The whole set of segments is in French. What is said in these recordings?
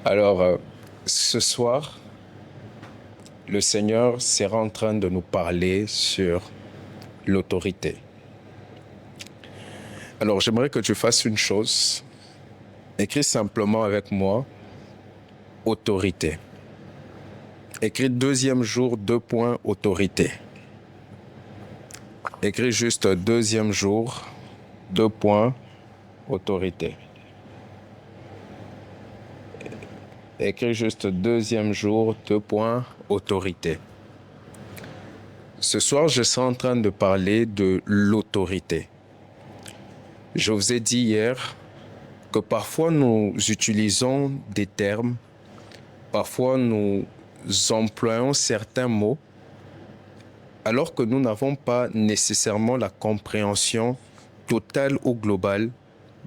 Alors, ce soir, le Seigneur sera en train de nous parler sur l'autorité. Alors, j'aimerais que tu fasses une chose. Écris simplement avec moi, autorité. Écris deuxième jour, autorité. Écris juste deuxième jour, autorité. Écris juste deuxième jour, autorité. Ce soir, je suis en train de parler de l'autorité. Je vous ai dit hier que parfois nous utilisons des termes, parfois nous employons certains mots, alors que nous n'avons pas nécessairement la compréhension totale ou globale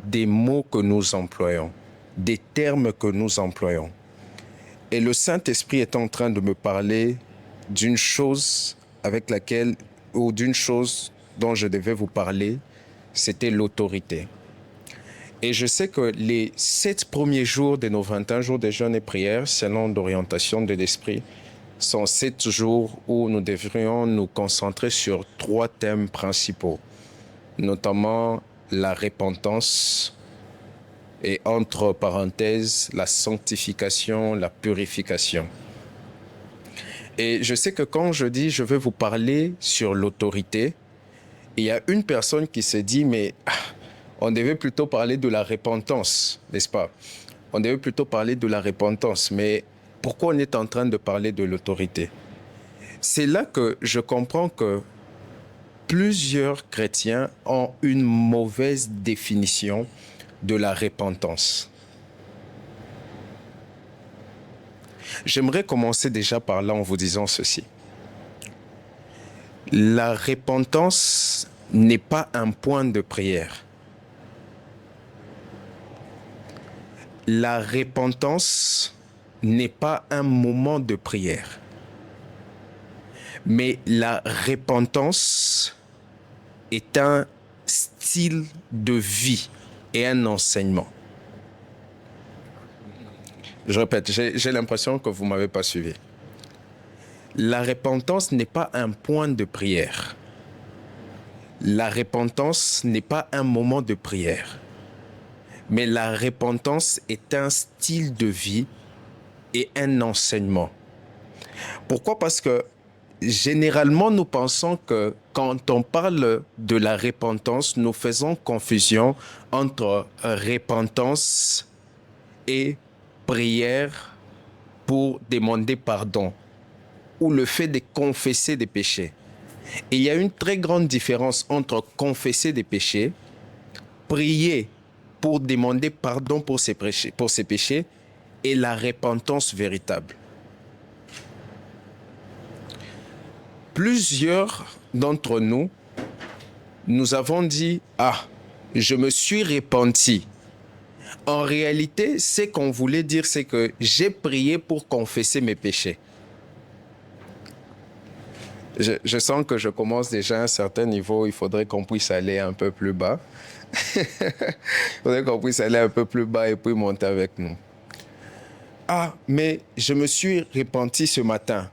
des mots que nous employons, des termes que nous employons. Et le Saint-Esprit est en train de me parler d'une chose avec laquelle, ou d'une chose dont je devais vous parler, c'était l'autorité. Et je sais que les 7 premiers jours de nos 21 jours de jeûne et prière, selon l'orientation de l'Esprit, sont 7 jours où nous devrions nous concentrer sur 3 thèmes principaux, notamment la repentance et entre parenthèses, la sanctification, la purification. Et je sais que quand je dis je vais vous parler sur l'autorité, il y a une personne qui se dit mais on devait plutôt parler de la repentance, n'est-ce pas? On devait plutôt parler de la repentance, mais pourquoi on est en train de parler de l'autorité? C'est là que je comprends que plusieurs chrétiens ont une mauvaise définition de la repentance. J'aimerais commencer déjà par là en vous disant ceci. La repentance n'est pas un point de prière. La repentance n'est pas un moment de prière. Mais la repentance est un style de vie et un enseignement. Je répète, j'ai l'impression que vous ne m'avez pas suivi. La repentance n'est pas un point de prière. La repentance n'est pas un moment de prière. Mais la repentance est un style de vie et un enseignement. Pourquoi? Parce que généralement, nous pensons que quand on parle de la repentance, nous faisons confusion entre repentance et prière pour demander pardon ou le fait de confesser des péchés. Et il y a une très grande différence entre confesser des péchés, prier pour demander pardon pour ses péchés et la repentance véritable. Plusieurs d'entre nous, nous avons dit « Ah, je me suis repenti ». En réalité, ce qu'on voulait dire, c'est que j'ai prié pour confesser mes péchés. Je sens que je commence déjà à un certain niveau, il faudrait qu'on puisse aller un peu plus bas. Il faudrait qu'on puisse aller un peu plus bas et puis monter avec nous. Ah, mais je me suis repenti ce matin.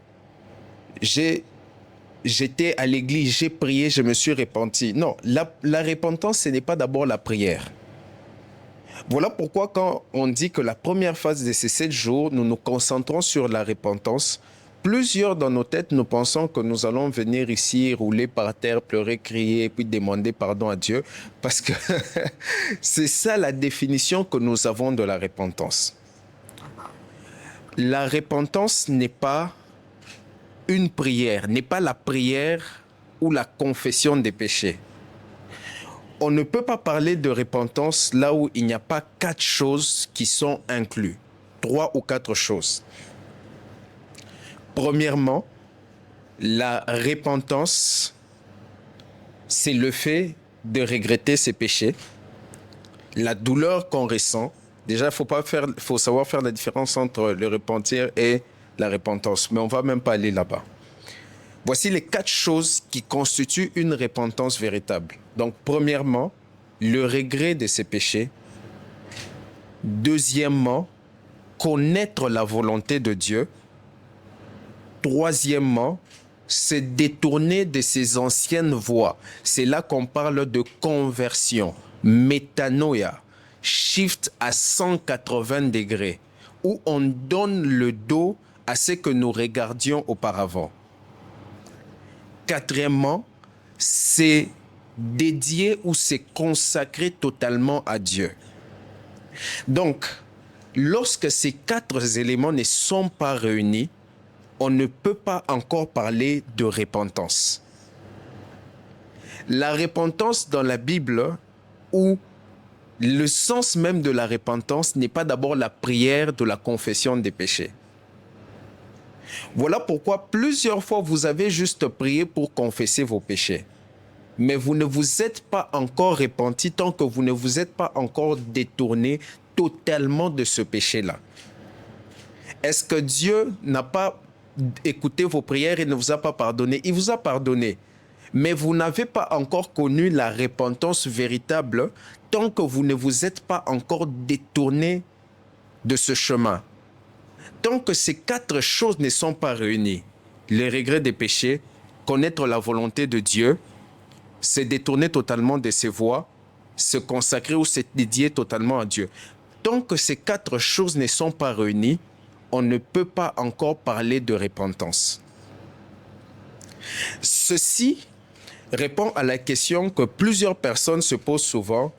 J'étais à l'église, j'ai prié, je me suis repenti. Non, la repentance, ce n'est pas d'abord la prière. Voilà pourquoi quand on dit que la première phase de ces 7 jours, nous nous concentrons sur la repentance, plusieurs dans nos têtes, nous pensons que nous allons venir ici, rouler par terre, pleurer, crier, puis demander pardon à Dieu, parce que c'est ça la définition que nous avons de la repentance. La repentance n'est pas une prière, n'est pas la prière ou la confession des péchés. On ne peut pas parler de repentance là où il n'y a pas 4 choses qui sont incluses. 3 ou 4 choses. Premièrement, la repentance, c'est le fait de regretter ses péchés, la douleur qu'on ressent. Déjà, faut savoir faire la différence entre le repentir et la repentance, mais on ne va même pas aller là-bas. Voici les 4 choses qui constituent une repentance véritable. Donc, premièrement, le regret de ses péchés. Deuxièmement, connaître la volonté de Dieu. Troisièmement, se détourner de ses anciennes voies. C'est là qu'on parle de conversion, métanoïa, shift à 180 degrés, où on donne le dos à ce que nous regardions auparavant. Quatrièmement, c'est dédier ou se consacrer totalement à Dieu. Donc, lorsque ces 4 éléments ne sont pas réunis, on ne peut pas encore parler de repentance. La repentance dans la Bible, où le sens même de la repentance n'est pas d'abord la prière de la confession des péchés. Voilà pourquoi plusieurs fois vous avez juste prié pour confesser vos péchés. Mais vous ne vous êtes pas encore repenti tant que vous ne vous êtes pas encore détourné totalement de ce péché-là. Est-ce que Dieu n'a pas écouté vos prières et ne vous a pas pardonné? Il vous a pardonné. Mais vous n'avez pas encore connu la repentance véritable tant que vous ne vous êtes pas encore détourné de ce chemin. Tant que ces 4 choses ne sont pas réunies, les regrets des péchés, connaître la volonté de Dieu, se détourner totalement de ses voies, se consacrer ou se dédier totalement à Dieu. Tant que ces 4 choses ne sont pas réunies, on ne peut pas encore parler de repentance. Ceci répond à la question que plusieurs personnes se posent souvent,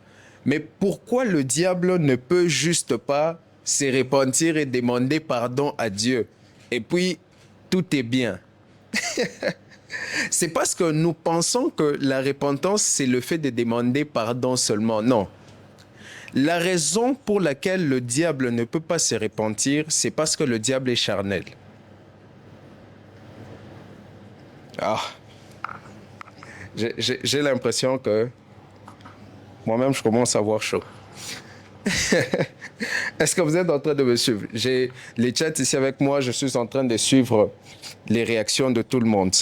mais pourquoi le diable ne peut juste pas se repentir et demander pardon à Dieu? Et puis, tout est bien. C'est parce que nous pensons que la repentance, c'est le fait de demander pardon seulement. Non. La raison pour laquelle le diable ne peut pas se repentir, c'est parce que le diable est charnel. Ah, j'ai l'impression que moi-même, je commence à avoir chaud. Est-ce que vous êtes en train de me suivre? J'ai les chats ici avec moi, je suis en train de suivre les réactions de tout le monde.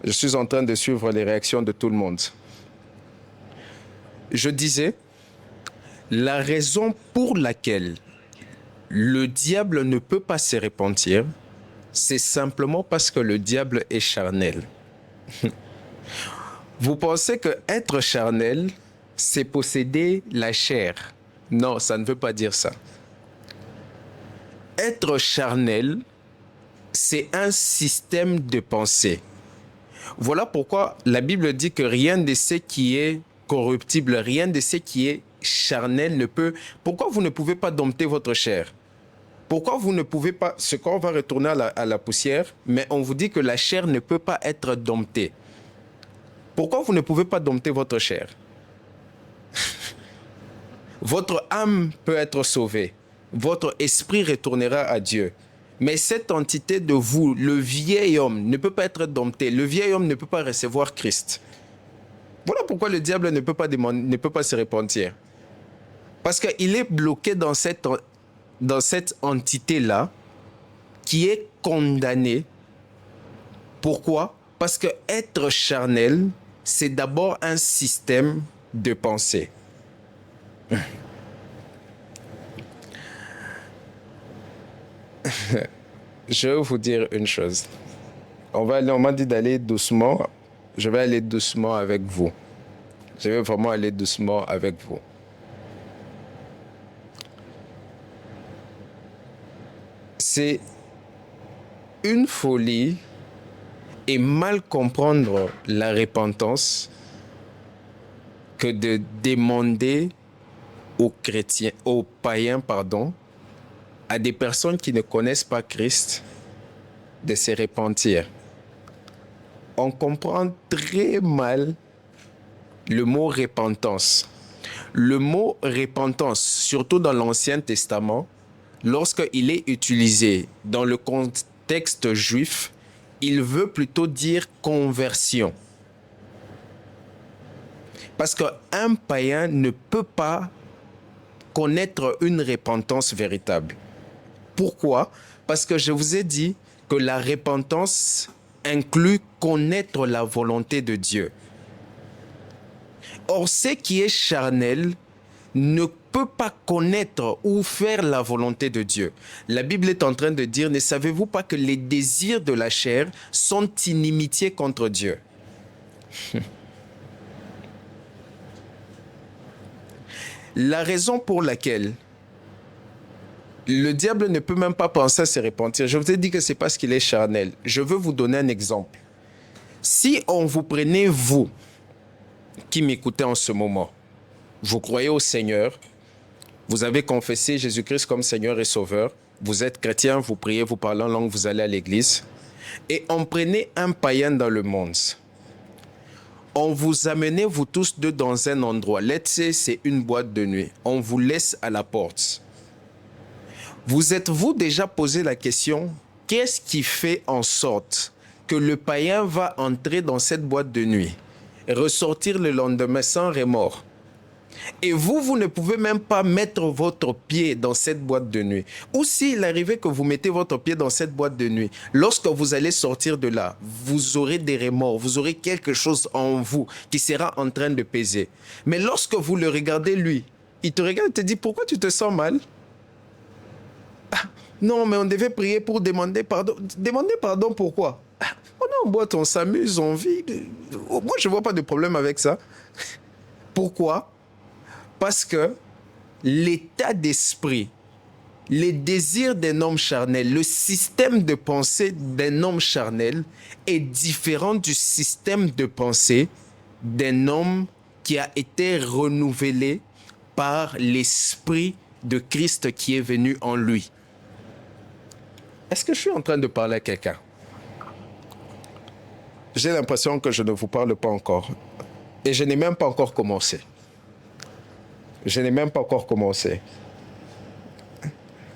Je suis en train de suivre les réactions de tout le monde. Je disais, la raison pour laquelle le diable ne peut pas se repentir, c'est simplement parce que le diable est charnel. Vous pensez que être charnel, c'est posséder la chair? Non, ça ne veut pas dire ça. Être charnel, c'est un système de pensée. Voilà pourquoi la Bible dit que rien de ce qui est corruptible, rien de ce qui est charnel ne peut... Pourquoi vous ne pouvez pas dompter votre chair? Pourquoi vous ne pouvez pas... Ce corps va retourner à la poussière, mais on vous dit que la chair ne peut pas être domptée. Pourquoi vous ne pouvez pas dompter votre chair? Votre âme peut être sauvée. Votre esprit retournera à Dieu. Mais cette entité de vous, le vieil homme, ne peut pas être dompté. Le vieil homme ne peut pas recevoir Christ. Voilà pourquoi le diable ne peut pas se repentir. Parce qu'il est bloqué dans cette entité-là qui est condamnée. Pourquoi? Parce que être charnel, c'est d'abord un système de pensée. Je vais vous dire une chose. On m'a dit d'aller doucement. Je vais aller doucement avec vous. Je vais vraiment aller doucement avec vous. C'est une folie et mal comprendre la repentance que de demander aux chrétiens, aux païens, à des personnes qui ne connaissent pas Christ, de se repentir. On comprend très mal le mot repentance. Le mot repentance, surtout dans l'Ancien Testament, lorsqu'il est utilisé dans le contexte juif, il veut plutôt dire conversion. Parce qu'un païen ne peut pas connaître une repentance véritable. Pourquoi? Parce que je vous ai dit que la repentance inclut connaître la volonté de Dieu. Or, ce qui est charnel ne peut pas connaître ou faire la volonté de Dieu. La Bible est en train de dire, ne savez-vous pas que les désirs de la chair sont inimitié contre Dieu? La raison pour laquelle le diable ne peut même pas penser à se repentir, je vous ai dit que c'est parce qu'il est charnel. Je veux vous donner un exemple. Si on vous prenait, vous, qui m'écoutez en ce moment, vous croyez au Seigneur, vous avez confessé Jésus-Christ comme Seigneur et Sauveur, vous êtes chrétien, vous priez, vous parlez en langue, vous allez à l'église, et on prenait un païen dans le monde. On vous amenait, vous tous deux, dans un endroit. Let's say, c'est une boîte de nuit. On vous laisse à la porte. Vous êtes-vous déjà posé la question, qu'est-ce qui fait en sorte que le païen va entrer dans cette boîte de nuit, ressortir le lendemain sans remords? Et vous ne pouvez même pas mettre votre pied dans cette boîte de nuit. Ou s'il arrivait que vous mettez votre pied dans cette boîte de nuit, lorsque vous allez sortir de là, vous aurez des remords, vous aurez quelque chose en vous qui sera en train de peser. Mais lorsque vous le regardez, lui, il te regarde et te dit, pourquoi tu te sens mal? Ah, non, mais on devait prier pour demander pardon. Demander pardon pourquoi? On est en boîte, on s'amuse, on vit. Moi, je ne vois pas de problème avec ça. Pourquoi? Parce que l'état d'esprit, les désirs d'un homme charnel, le système de pensée d'un homme charnel est différent du système de pensée d'un homme qui a été renouvelé par l'esprit de Christ qui est venu en lui. Est-ce que je suis en train de parler à quelqu'un? J'ai l'impression que je ne vous parle pas encore. Et je n'ai même pas encore commencé. Je n'ai même pas encore commencé.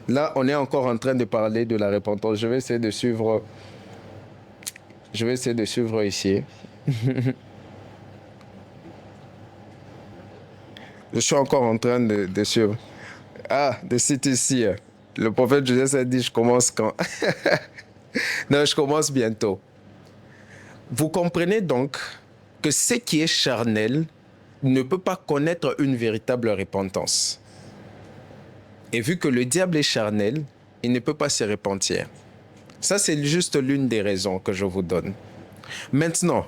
Là, on est encore en train de parler de la repentance. Je vais essayer de suivre. Je vais essayer de suivre ici. Je suis encore en train de suivre. Ah, de citer ici. Le prophète Joseph a dit, je commence quand? Non, je commence bientôt. Vous comprenez donc que ce qui est charnel ne peut pas connaître une véritable repentance. Et vu que le diable est charnel, il ne peut pas se repentir. Ça, c'est juste l'une des raisons que je vous donne. Maintenant,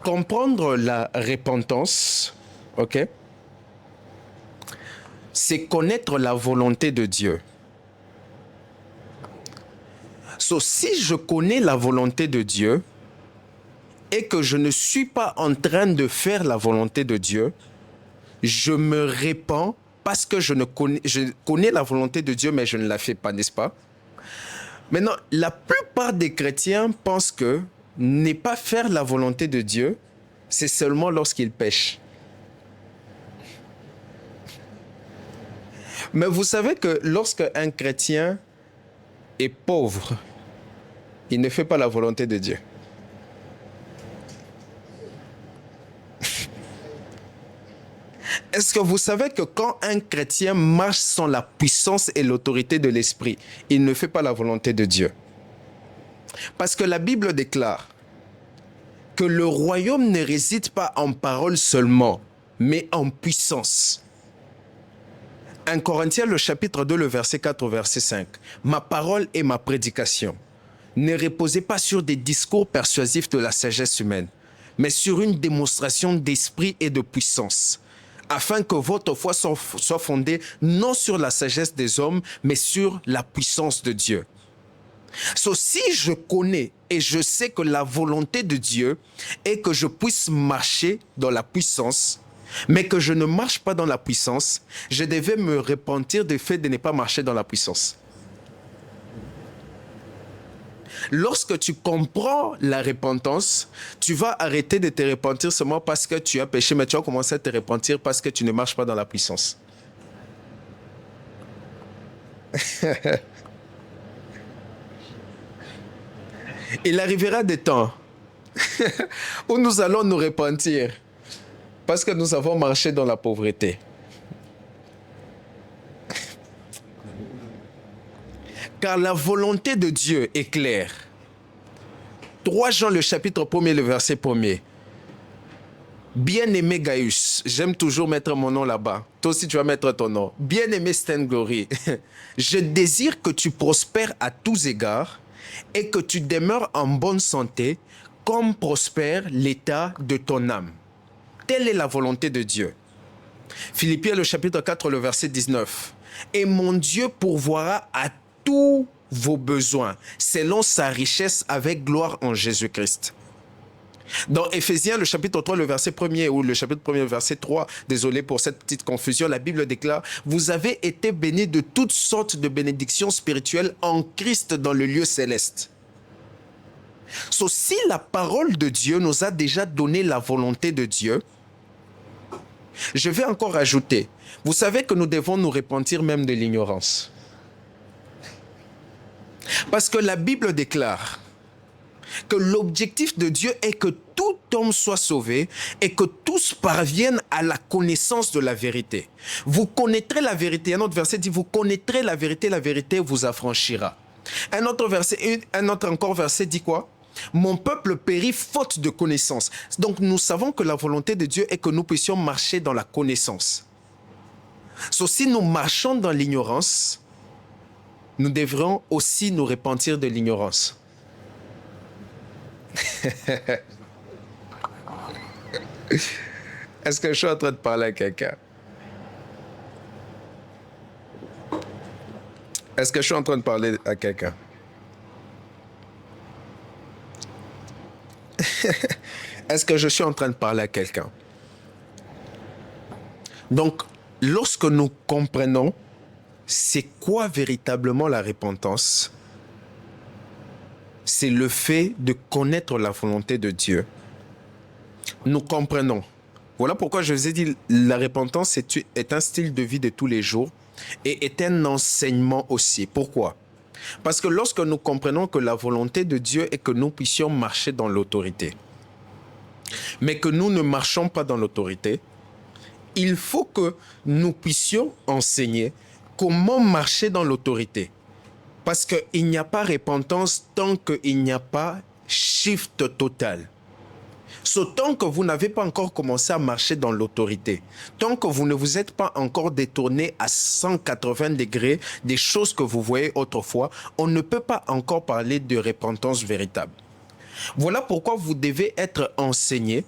comprendre la repentance, ok, c'est connaître la volonté de Dieu. So, si je connais la volonté de Dieu et que je ne suis pas en train de faire la volonté de Dieu, je me répands parce que je connais la volonté de Dieu, mais je ne la fais pas, n'est-ce pas? Maintenant, la plupart des chrétiens pensent que ne pas faire la volonté de Dieu, c'est seulement lorsqu'ils pêchent. Mais vous savez que lorsque un chrétien est pauvre, il ne fait pas la volonté de Dieu. Est-ce que vous savez que quand un chrétien marche sans la puissance et l'autorité de l'esprit, il ne fait pas la volonté de Dieu? Parce que la Bible déclare que le royaume ne réside pas en parole seulement, mais en puissance. 1 Corinthiens, le chapitre 2, le verset 4 au verset 5. Ma parole et ma prédication ne reposaient pas sur des discours persuasifs de la sagesse humaine, mais sur une démonstration d'esprit et de puissance, afin que votre foi soit fondée non sur la sagesse des hommes, mais sur la puissance de Dieu. So, si je connais et je sais que la volonté de Dieu est que je puisse marcher dans la puissance, mais que je ne marche pas dans la puissance, je devais me repentir du fait de ne pas marcher dans la puissance. Lorsque tu comprends la repentance, tu vas arrêter de te repentir seulement parce que tu as péché, mais tu vas commencer à te repentir parce que tu ne marches pas dans la puissance. Il arrivera des temps où nous allons nous repentir parce que nous avons marché dans la pauvreté. Car la volonté de Dieu est claire. 3 Jean, le chapitre 1er, le verset 1er. Bien-aimé Gaius, j'aime toujours mettre mon nom là-bas. Toi aussi, tu vas mettre ton nom. Bien-aimé Stan Glory, je désire que tu prospères à tous égards et que tu demeures en bonne santé comme prospère l'état de ton âme. Telle est la volonté de Dieu. Philippiens le chapitre 4, le verset 19. Et mon Dieu pourvoira à tous vos besoins selon sa richesse avec gloire en Jésus-Christ. Dans Éphésiens, le chapitre 3, le verset 1er, ou le chapitre 1er, le verset 3, désolé pour cette petite confusion, la Bible déclare « Vous avez été bénis de toutes sortes de bénédictions spirituelles en Christ dans le lieu céleste. » Si la parole de Dieu nous a déjà donné la volonté de Dieu, je vais encore ajouter, vous savez que nous devons nous repentir même de l'ignorance. Parce que la Bible déclare que l'objectif de Dieu est que tout homme soit sauvé et que tous parviennent à la connaissance de la vérité. Vous connaîtrez la vérité. Un autre verset dit, vous connaîtrez la vérité vous affranchira. Un autre verset dit quoi? Mon peuple périt faute de connaissance. Donc nous savons que la volonté de Dieu est que nous puissions marcher dans la connaissance. Si nous marchons dans l'ignorance, nous devrons aussi nous repentir de l'ignorance. Est-ce que je suis en train de parler à quelqu'un? Est-ce que je suis en train de parler à quelqu'un? Est-ce que je suis en train de parler à quelqu'un? Donc, lorsque nous comprenons c'est quoi véritablement la repentance, c'est le fait de connaître la volonté de Dieu. Nous comprenons. Voilà pourquoi je vous ai dit, la repentance est un style de vie de tous les jours et est un enseignement aussi. Pourquoi? Parce que lorsque nous comprenons que la volonté de Dieu est que nous puissions marcher dans l'autorité, mais que nous ne marchons pas dans l'autorité, il faut que nous puissions enseigner comment marcher dans l'autorité. Parce qu'il n'y a pas repentance tant qu'il n'y a pas shift total. Tant que vous n'avez pas encore commencé à marcher dans l'autorité, tant que vous ne vous êtes pas encore détourné à 180 degrés des choses que vous voyez autrefois, on ne peut pas encore parler de repentance véritable. Voilà pourquoi vous devez être enseigné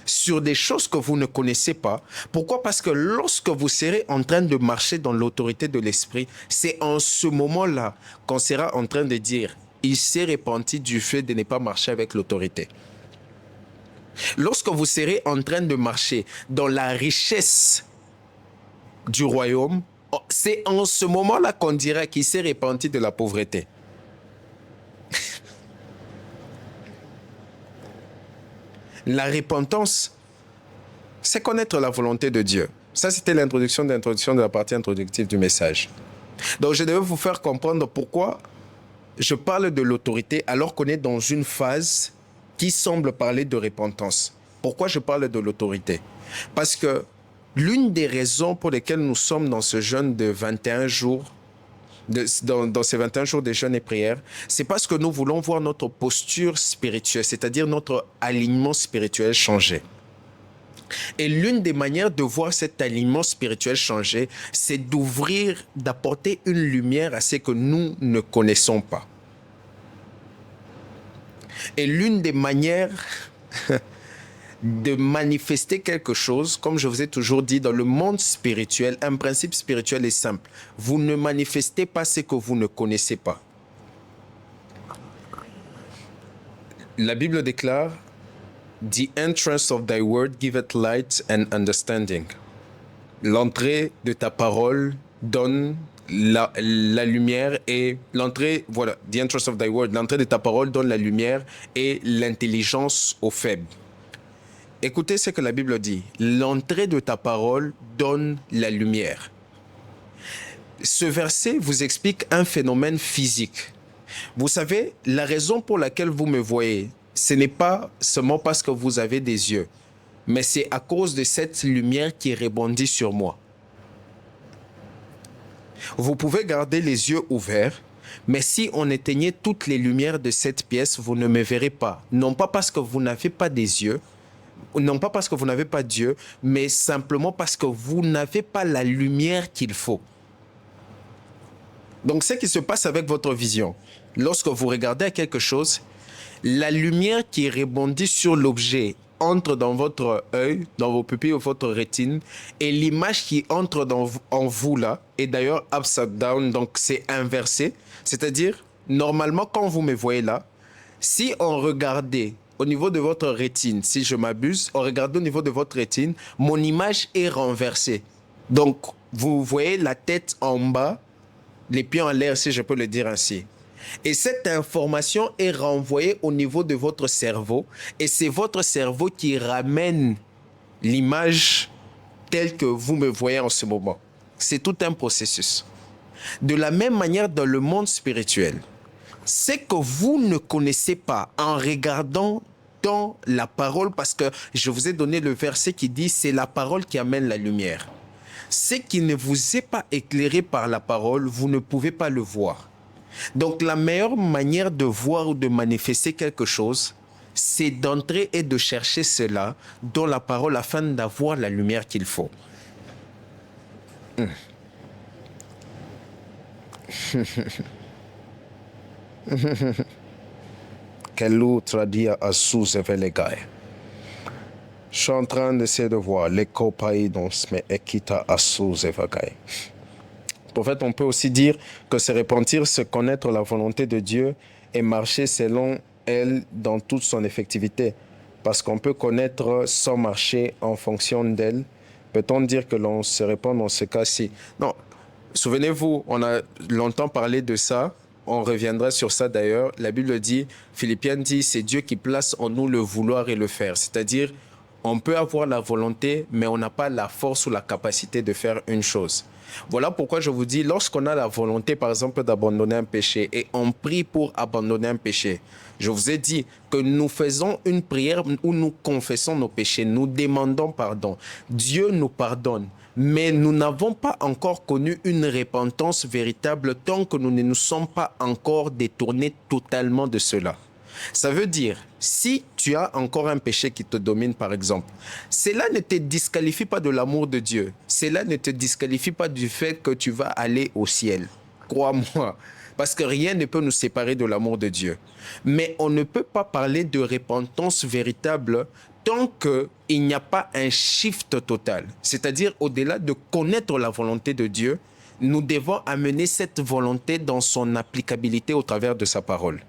sur des choses que vous ne connaissez pas. Pourquoi? Parce que lorsque vous serez en train de marcher dans l'autorité de l'esprit, c'est en ce moment-là qu'on sera en train de dire « Il s'est repenti du fait de ne pas marcher avec l'autorité ». Lorsque vous serez en train de marcher dans la richesse du royaume, c'est en ce moment-là qu'on dira qu'il s'est repenti de la pauvreté. La repentance, c'est connaître la volonté de Dieu. Ça, c'était l'introduction de la partie introductive du message. Donc, je devais vous faire comprendre pourquoi je parle de l'autorité alors qu'on est dans une phase qui semble parler de repentance. Pourquoi je parle de l'autorité? Parce que l'une des raisons pour lesquelles nous sommes dans ce jeûne de 21 jours, dans ces 21 jours de jeûne et prière, c'est parce que nous voulons voir notre posture spirituelle, c'est-à-dire notre alignement spirituel changer. Et l'une des manières de voir cet alignement spirituel changer, c'est d'ouvrir, d'apporter une lumière à ce que nous ne connaissons pas. Et l'une des manières de manifester quelque chose, comme je vous ai toujours dit, dans le monde spirituel, un principe spirituel est simple. Vous ne manifestez pas ce que vous ne connaissez pas. La Bible déclare « The entrance of thy word giveth light and understanding ». L'entrée de ta parole donne la lumière et l'entrée, voilà, « The entrance of thy word », l'entrée de ta parole donne la lumière et l'intelligence aux faibles. Écoutez ce que la Bible dit. L'entrée de ta parole donne la lumière. Ce verset vous explique un phénomène physique. Vous savez, la raison pour laquelle vous me voyez, ce n'est pas seulement parce que vous avez des yeux, mais c'est à cause de cette lumière qui rebondit sur moi. Vous pouvez garder les yeux ouverts, mais si on éteignait toutes les lumières de cette pièce, vous ne me verrez pas. Non pas parce que vous n'avez pas des yeux, Non pas parce que vous n'avez pas Dieu, mais simplement parce que vous n'avez pas la lumière qu'il faut. Donc, ce qui se passe avec votre vision, lorsque vous regardez à quelque chose, la lumière qui rebondit sur l'objet entre dans votre œil, dans vos pupilles ou votre rétine, et l'image qui entre en vous là, est d'ailleurs upside down, donc c'est inversé. C'est-à-dire, normalement, quand vous me voyez là, si on regardait au niveau de votre rétine, si je m'abuse, on regarde au niveau de votre rétine, mon image est renversée. Donc, vous voyez la tête en bas, les pieds en l'air, si je peux le dire ainsi. Et cette information est renvoyée au niveau de votre cerveau, et c'est votre cerveau qui ramène l'image telle que vous me voyez en ce moment. C'est tout un processus. De la même manière dans le monde spirituel, c'est que vous ne connaissez pas en regardant dans la parole, parce que je vous ai donné le verset qui dit c'est la parole qui amène la lumière. Ce qui ne vous est pas éclairé par la parole, vous ne pouvez pas le voir. Donc la meilleure manière de voir ou de manifester quelque chose, c'est d'entrer et de chercher cela dans la parole afin d'avoir la lumière qu'il faut. Je suis en train d'essayer de voir les copaïdons, mais ekita asous evagaï. Prophète, on peut aussi dire que se repentir, c'est connaître la volonté de Dieu et marcher selon elle dans toute son effectivité. Parce qu'on peut connaître sans marcher en fonction d'elle. Peut-on dire que l'on se répand dans ce cas-ci? Non. Souvenez-vous, on a longtemps parlé de ça. On reviendra sur ça d'ailleurs. La Bible dit, Philippiens dit, c'est Dieu qui place en nous le vouloir et le faire. C'est-à-dire, on peut avoir la volonté, mais on n'a pas la force ou la capacité de faire une chose. Voilà pourquoi je vous dis, lorsqu'on a la volonté, par exemple, d'abandonner un péché et on prie pour abandonner un péché, je vous ai dit que nous faisons une prière où nous confessons nos péchés, nous demandons pardon. Dieu nous pardonne, mais nous n'avons pas encore connu une repentance véritable tant que nous ne nous sommes pas encore détournés totalement de cela. Ça veut dire, si tu as encore un péché qui te domine, par exemple, cela ne te disqualifie pas de l'amour de Dieu. Cela ne te disqualifie pas du fait que tu vas aller au ciel. Crois-moi. Parce que rien ne peut nous séparer de l'amour de Dieu. Mais on ne peut pas parler de repentance véritable tant qu'il n'y a pas un shift total. C'est-à-dire, au-delà de connaître la volonté de Dieu, nous devons amener cette volonté dans son applicabilité au travers de sa parole.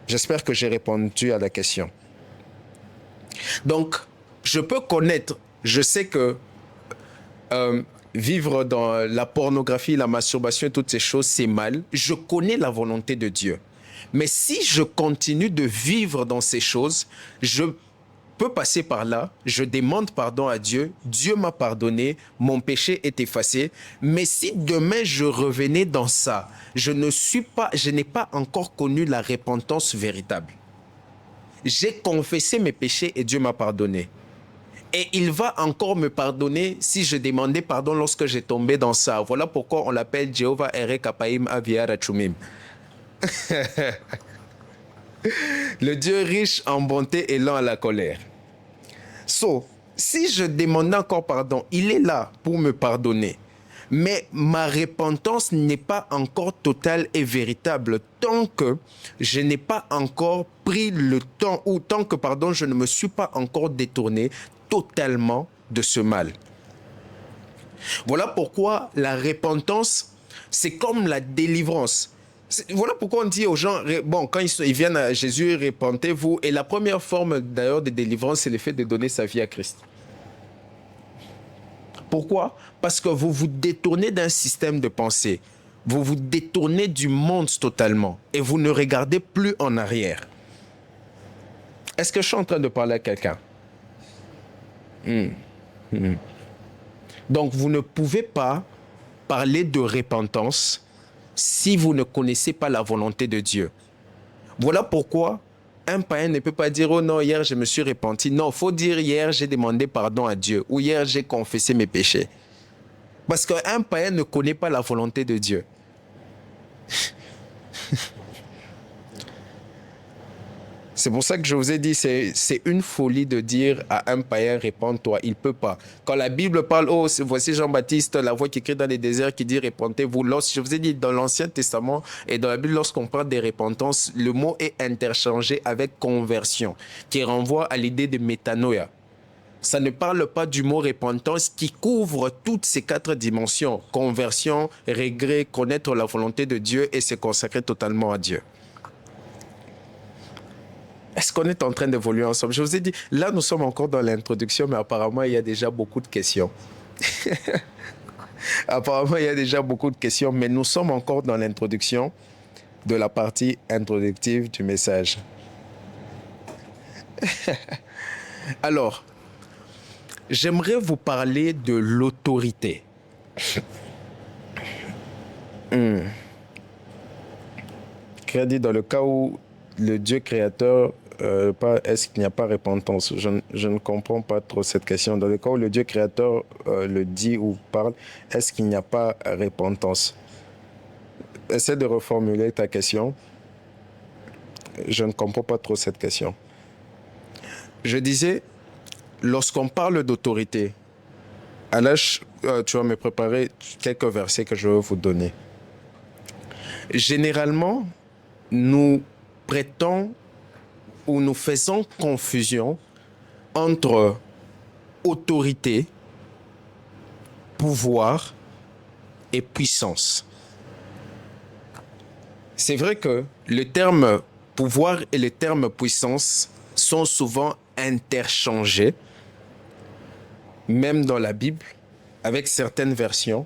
J'espère que j'ai répondu à la question. Donc, je peux connaître, je sais que vivre dans la pornographie, la masturbation et toutes ces choses, c'est mal. Je connais la volonté de Dieu. Mais si je continue de vivre dans ces choses, je peux passer par là, je demande pardon à Dieu, Dieu m'a pardonné, mon péché est effacé. Mais si demain je revenais dans ça, je n'ai pas encore connu la repentance véritable. J'ai confessé mes péchés et Dieu m'a pardonné. Et il va encore me pardonner si je demandais pardon lorsque j'ai tombé dans ça. Voilà pourquoi on l'appelle Jéhovah Ere Kapaim Avia Rachumim. Le Dieu riche en bonté et lent à la colère. Si je demande encore pardon, il est là pour me pardonner. Mais ma repentance n'est pas encore totale et véritable tant que je n'ai pas encore pris le temps, ou tant que, je ne me suis pas encore détourné totalement de ce mal. Voilà pourquoi la repentance, c'est comme la délivrance. Voilà pourquoi on dit aux gens, bon, quand ils viennent à Jésus, repentez-vous. Et la première forme d'ailleurs de délivrance, c'est le fait de donner sa vie à Christ. Pourquoi? Parce que vous vous détournez d'un système de pensée. Vous vous détournez du monde totalement. Et vous ne regardez plus en arrière. Est-ce que je suis en train de parler à quelqu'un? Donc, vous ne pouvez pas parler de repentance si vous ne connaissez pas la volonté de Dieu. Voilà pourquoi un païen ne peut pas dire « Oh non, hier je me suis repenti ». Non, il faut dire « Hier j'ai demandé pardon à Dieu » ou « Hier j'ai confessé mes péchés ». Parce qu'un païen ne connaît pas la volonté de Dieu. C'est pour ça que je vous ai dit, c'est une folie de dire à un païen, répands-toi. Il ne peut pas. Quand la Bible parle, oh, voici Jean-Baptiste, la voix qui crie dans les déserts, qui dit répentez-vous. Je vous ai dit, dans l'Ancien Testament et dans la Bible, lorsqu'on parle des repentances, le mot est interchangé avec conversion, qui renvoie à l'idée de métanoïa. Ça ne parle pas du mot repentance qui couvre toutes ces 4 dimensions. Conversion, regret, connaître la volonté de Dieu et se consacrer totalement à Dieu. Est-ce qu'on est en train d'évoluer ensemble? Je vous ai dit, là, nous sommes encore dans l'introduction, mais apparemment, il y a déjà beaucoup de questions. Apparemment, il y a déjà beaucoup de questions, mais nous sommes encore dans l'introduction de la partie introductive du message. Alors, j'aimerais vous parler de l'autorité. Crédit dans le cas où le Dieu créateur, est-ce qu'il n'y a pas repentance? Je ne comprends pas trop cette question. Dans le cas où le Dieu créateur le dit ou parle, est-ce qu'il n'y a pas repentance? Essaie de reformuler ta question. Je ne comprends pas trop cette question. Je disais, lorsqu'on parle d'autorité, Alash, tu vas me préparer quelques versets que je vais vous donner. Généralement, nous prêtons ou nous faisons confusion entre autorité, pouvoir et puissance. C'est vrai que le terme pouvoir et le terme puissance sont souvent interchangés, même dans la Bible, avec certaines versions.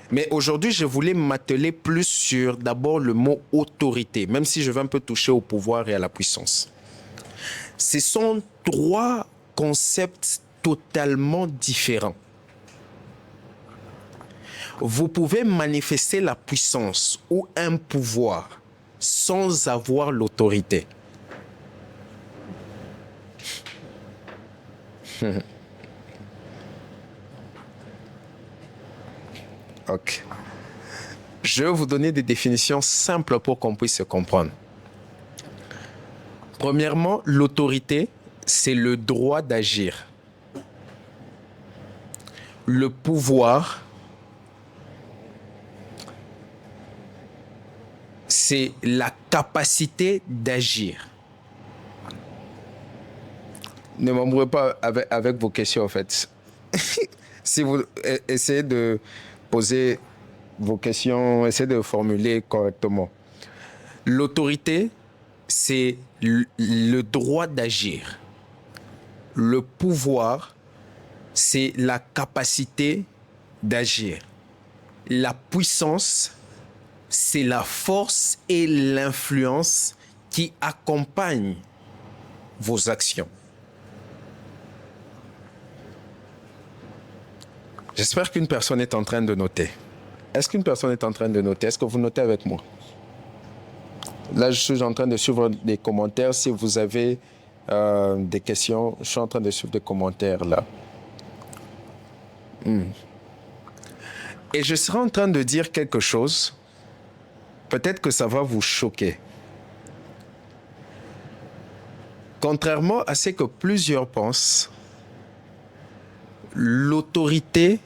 Mais aujourd'hui, je voulais m'atteler plus sur d'abord le mot autorité, même si je vais un peu toucher au pouvoir et à la puissance. Ce sont 3 concepts totalement différents. Vous pouvez manifester la puissance ou un pouvoir sans avoir l'autorité. Ok. Je vais vous donner des définitions simples pour qu'on puisse se comprendre. Premièrement, l'autorité, c'est le droit d'agir. Le pouvoir, c'est la capacité d'agir. Ne m'embrouillez pas avec vos questions, en fait. Si vous essayez de poser vos questions, essayez de formuler correctement. L'autorité, c'est le droit d'agir. Le pouvoir, c'est la capacité d'agir. La puissance, c'est la force et l'influence qui accompagnent vos actions. J'espère qu'une personne est en train de noter. Est-ce qu'une personne est en train de noter? Est-ce que vous notez avec moi? Là, je suis en train de suivre des commentaires. Si vous avez des questions, je suis en train de suivre des commentaires là. Et je serai en train de dire quelque chose. Peut-être que ça va vous choquer. Contrairement à ce que plusieurs pensent, l'autorité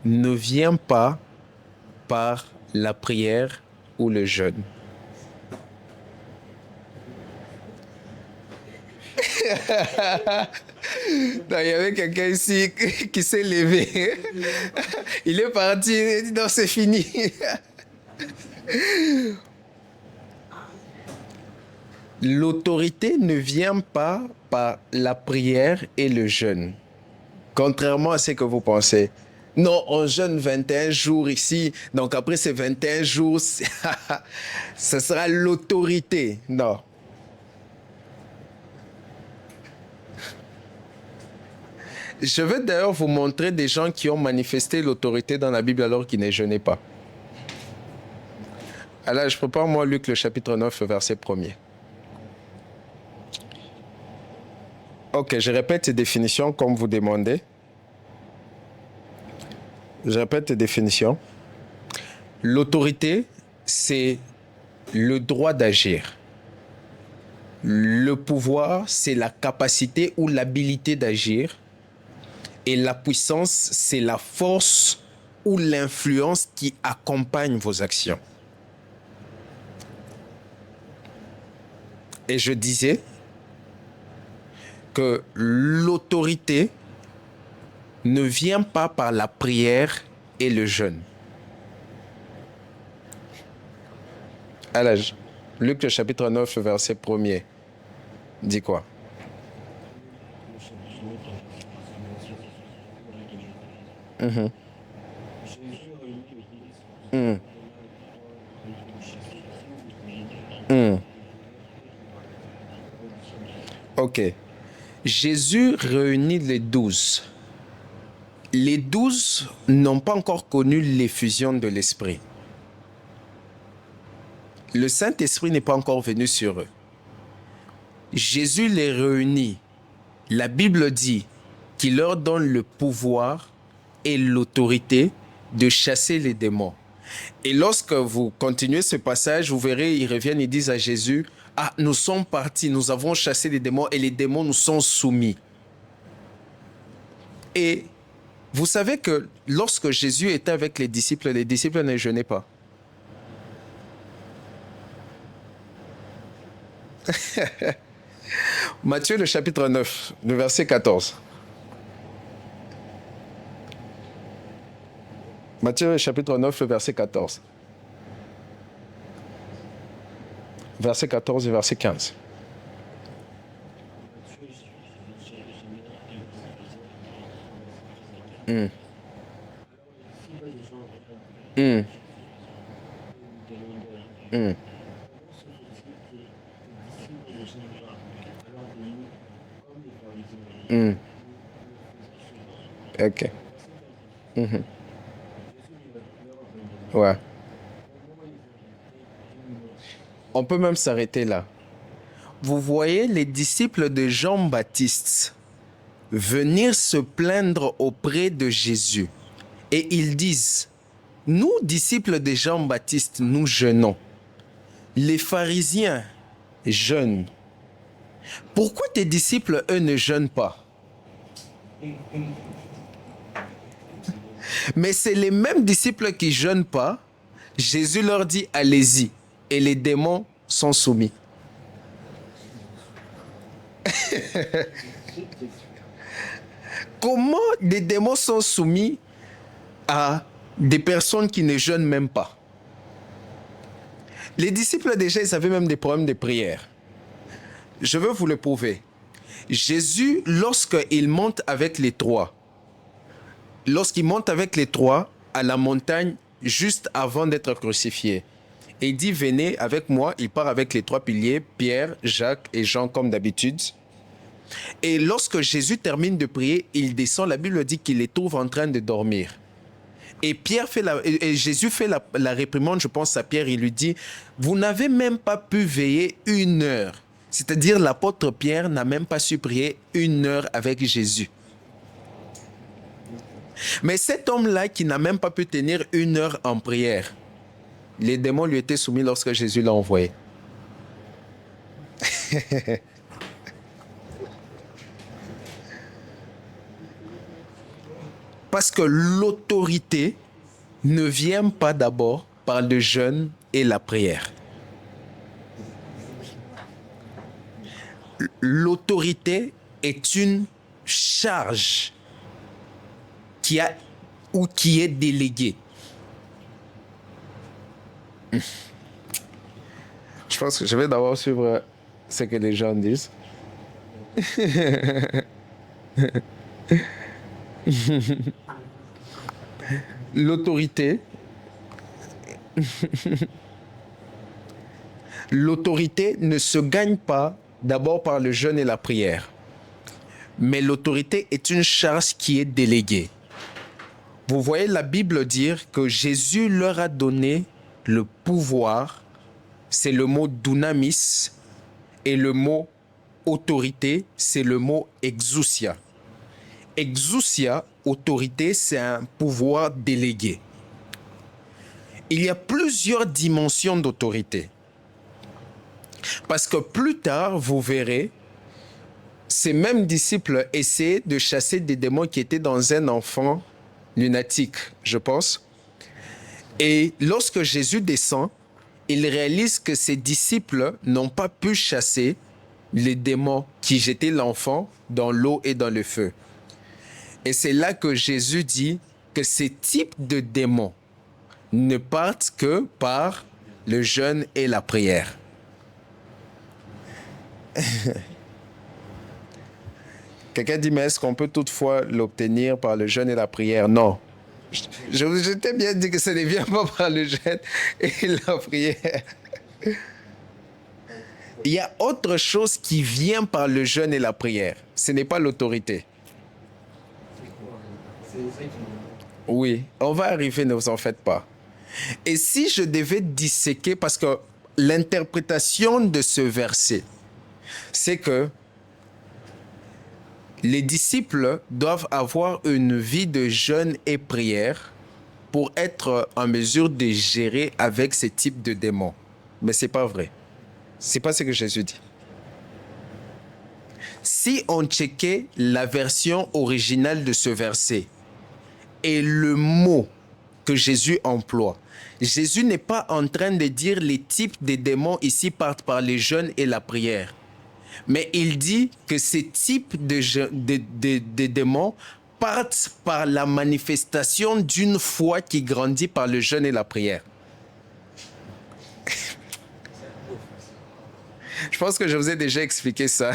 ne vient pas par la prière ou le jeûne. Non, il y avait quelqu'un ici qui s'est levé. Il est parti, il a dit non, c'est fini. L'autorité ne vient pas par la prière et le jeûne. Contrairement à ce que vous pensez. Non, on jeûne 21 jours ici, donc après ces 21 jours, ce sera l'autorité. Non. Je vais d'ailleurs vous montrer des gens qui ont manifesté l'autorité dans la Bible alors qu'ils ne jeûnaient pas. Alors, je prépare moi Luc le chapitre 9, verset 1er. Ok, je répète ces définitions comme vous demandez. Je répète les définitions. L'autorité, c'est le droit d'agir. Le pouvoir, c'est la capacité ou l'habilité d'agir. Et la puissance, c'est la force ou l'influence qui accompagne vos actions. Et je disais que l'autorité ne vient pas par la prière et le jeûne. Alors, Luc le chapitre 9, verset 1er, dit quoi? Mhm. Mm. Mm. Ok. Jésus réunit les 12. Les 12 n'ont pas encore connu l'effusion de l'Esprit. Le Saint-Esprit n'est pas encore venu sur eux. Jésus les réunit. La Bible dit qu'il leur donne le pouvoir et l'autorité de chasser les démons. Et lorsque vous continuez ce passage, vous verrez, ils reviennent et disent à Jésus, « Ah, nous sommes partis, nous avons chassé les démons et les démons nous sont soumis. » Et vous savez que lorsque Jésus était avec les disciples ne jeûnaient pas. Matthieu le chapitre 9, le verset 14. Matthieu le chapitre 9, le verset 14. Verset 14 et verset 15. Mm. Mm. Mm. Mm. Ok. Mhm. Ouais. On peut même s'arrêter là. Vous voyez les disciples de Jean-Baptiste venir se plaindre auprès de Jésus. Et ils disent, nous, disciples de Jean-Baptiste, nous jeûnons. Les pharisiens jeûnent. Pourquoi tes disciples, eux, ne jeûnent pas? Mais c'est les mêmes disciples qui jeûnent pas. Jésus leur dit, allez-y. Et les démons sont soumis. Comment des démons sont soumis à des personnes qui ne jeûnent même pas? Les disciples, déjà, ils avaient même des problèmes de prière. Je veux vous le prouver. Jésus, lorsqu'il monte avec les trois, à la montagne, juste avant d'être crucifié, et il dit, venez avec moi, il part avec les trois piliers, Pierre, Jacques et Jean, comme d'habitude. Et lorsque Jésus termine de prier, il descend, la Bible dit qu'il les trouve en train de dormir. Et Jésus fait la réprimande, je pense, à Pierre, il lui dit, vous n'avez même pas pu veiller 1 heure. C'est-à-dire l'apôtre Pierre n'a même pas su prier 1 heure avec Jésus. Mais cet homme-là qui n'a même pas pu tenir 1 heure en prière, les démons lui étaient soumis lorsque Jésus l'a envoyé. Parce que l'autorité ne vient pas d'abord par le jeûne et la prière. L'autorité est une charge qui est déléguée. Je pense que je vais d'abord suivre ce que les gens disent. L'autorité ne se gagne pas d'abord par le jeûne et la prière. Mais l'autorité est une charge qui est déléguée. Vous voyez la Bible dire que Jésus leur a donné le pouvoir, c'est le mot dunamis, et le mot autorité, c'est le mot exousia. Exousia, autorité, c'est un pouvoir délégué. Il y a plusieurs dimensions d'autorité. Parce que plus tard, vous verrez, ces mêmes disciples essayaient de chasser des démons qui étaient dans un enfant lunatique, je pense. Et lorsque Jésus descend, il réalise que ses disciples n'ont pas pu chasser les démons qui jetaient l'enfant dans l'eau et dans le feu. Et c'est là que Jésus dit que ces types de démons ne partent que par le jeûne et la prière. Quelqu'un dit, mais est-ce qu'on peut toutefois l'obtenir par le jeûne et la prière? Non. Je t'ai bien dit que ce ne vient pas par le jeûne et la prière. Il y a autre chose qui vient par le jeûne et la prière. Ce n'est pas l'autorité. Oui, on va arriver, ne vous en faites pas. Et si je devais disséquer, parce que l'interprétation de ce verset, c'est que les disciples doivent avoir une vie de jeûne et prière pour être en mesure de gérer avec ces types de démons. Mais ce n'est pas vrai. Ce n'est pas ce que Jésus dit. Si on checkait la version originale de ce verset et le mot que Jésus emploie, Jésus n'est pas en train de dire les types de démons ici partent par les jeûnes et la prière. Mais il dit que ces types de démons partent par la manifestation d'une foi qui grandit par le jeûne et la prière. Je pense que je vous ai déjà expliqué ça.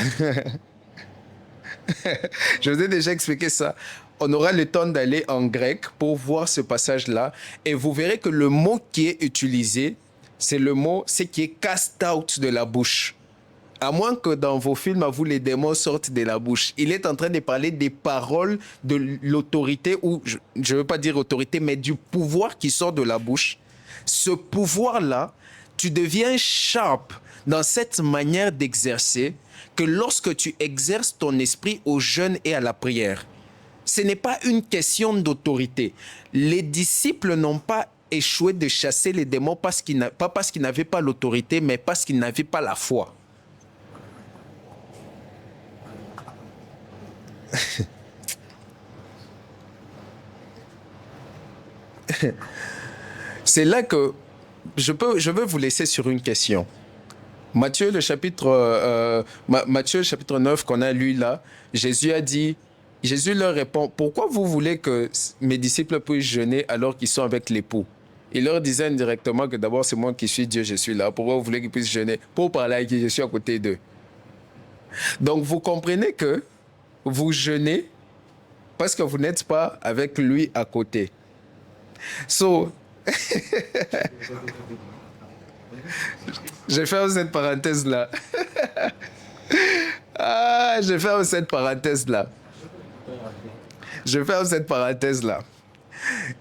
Je vous ai déjà expliqué ça. On aura le temps d'aller en grec pour voir ce passage-là. Et vous verrez que le mot qui est utilisé, c'est le mot, c'est qui est cast out de la bouche. À moins que dans vos films, à vous, les démons sortent de la bouche. Il est en train de parler des paroles de l'autorité, ou je ne veux pas dire autorité, mais du pouvoir qui sort de la bouche. Ce pouvoir-là, tu deviens sharp dans cette manière d'exercer que lorsque tu exerces ton esprit au jeûne et à la prière. Ce n'est pas une question d'autorité. Les disciples n'ont pas échoué de chasser les démons pas parce qu'ils n'avaient pas l'autorité, mais parce qu'ils n'avaient pas la foi. C'est là que je veux vous laisser sur une question. Matthieu, le chapitre 9 qu'on a lu là, Jésus leur répond, pourquoi vous voulez que mes disciples puissent jeûner alors qu'ils sont avec l'époux? Il leur disait indirectement que d'abord c'est moi qui suis Dieu, je suis là. Pourquoi vous voulez qu'ils puissent jeûner? Pour parler avec qui je suis à côté d'eux. Donc vous comprenez que vous jeûnez parce que vous n'êtes pas avec lui à côté. So, je ferme cette parenthèse-là. Je ferme cette parenthèse-là.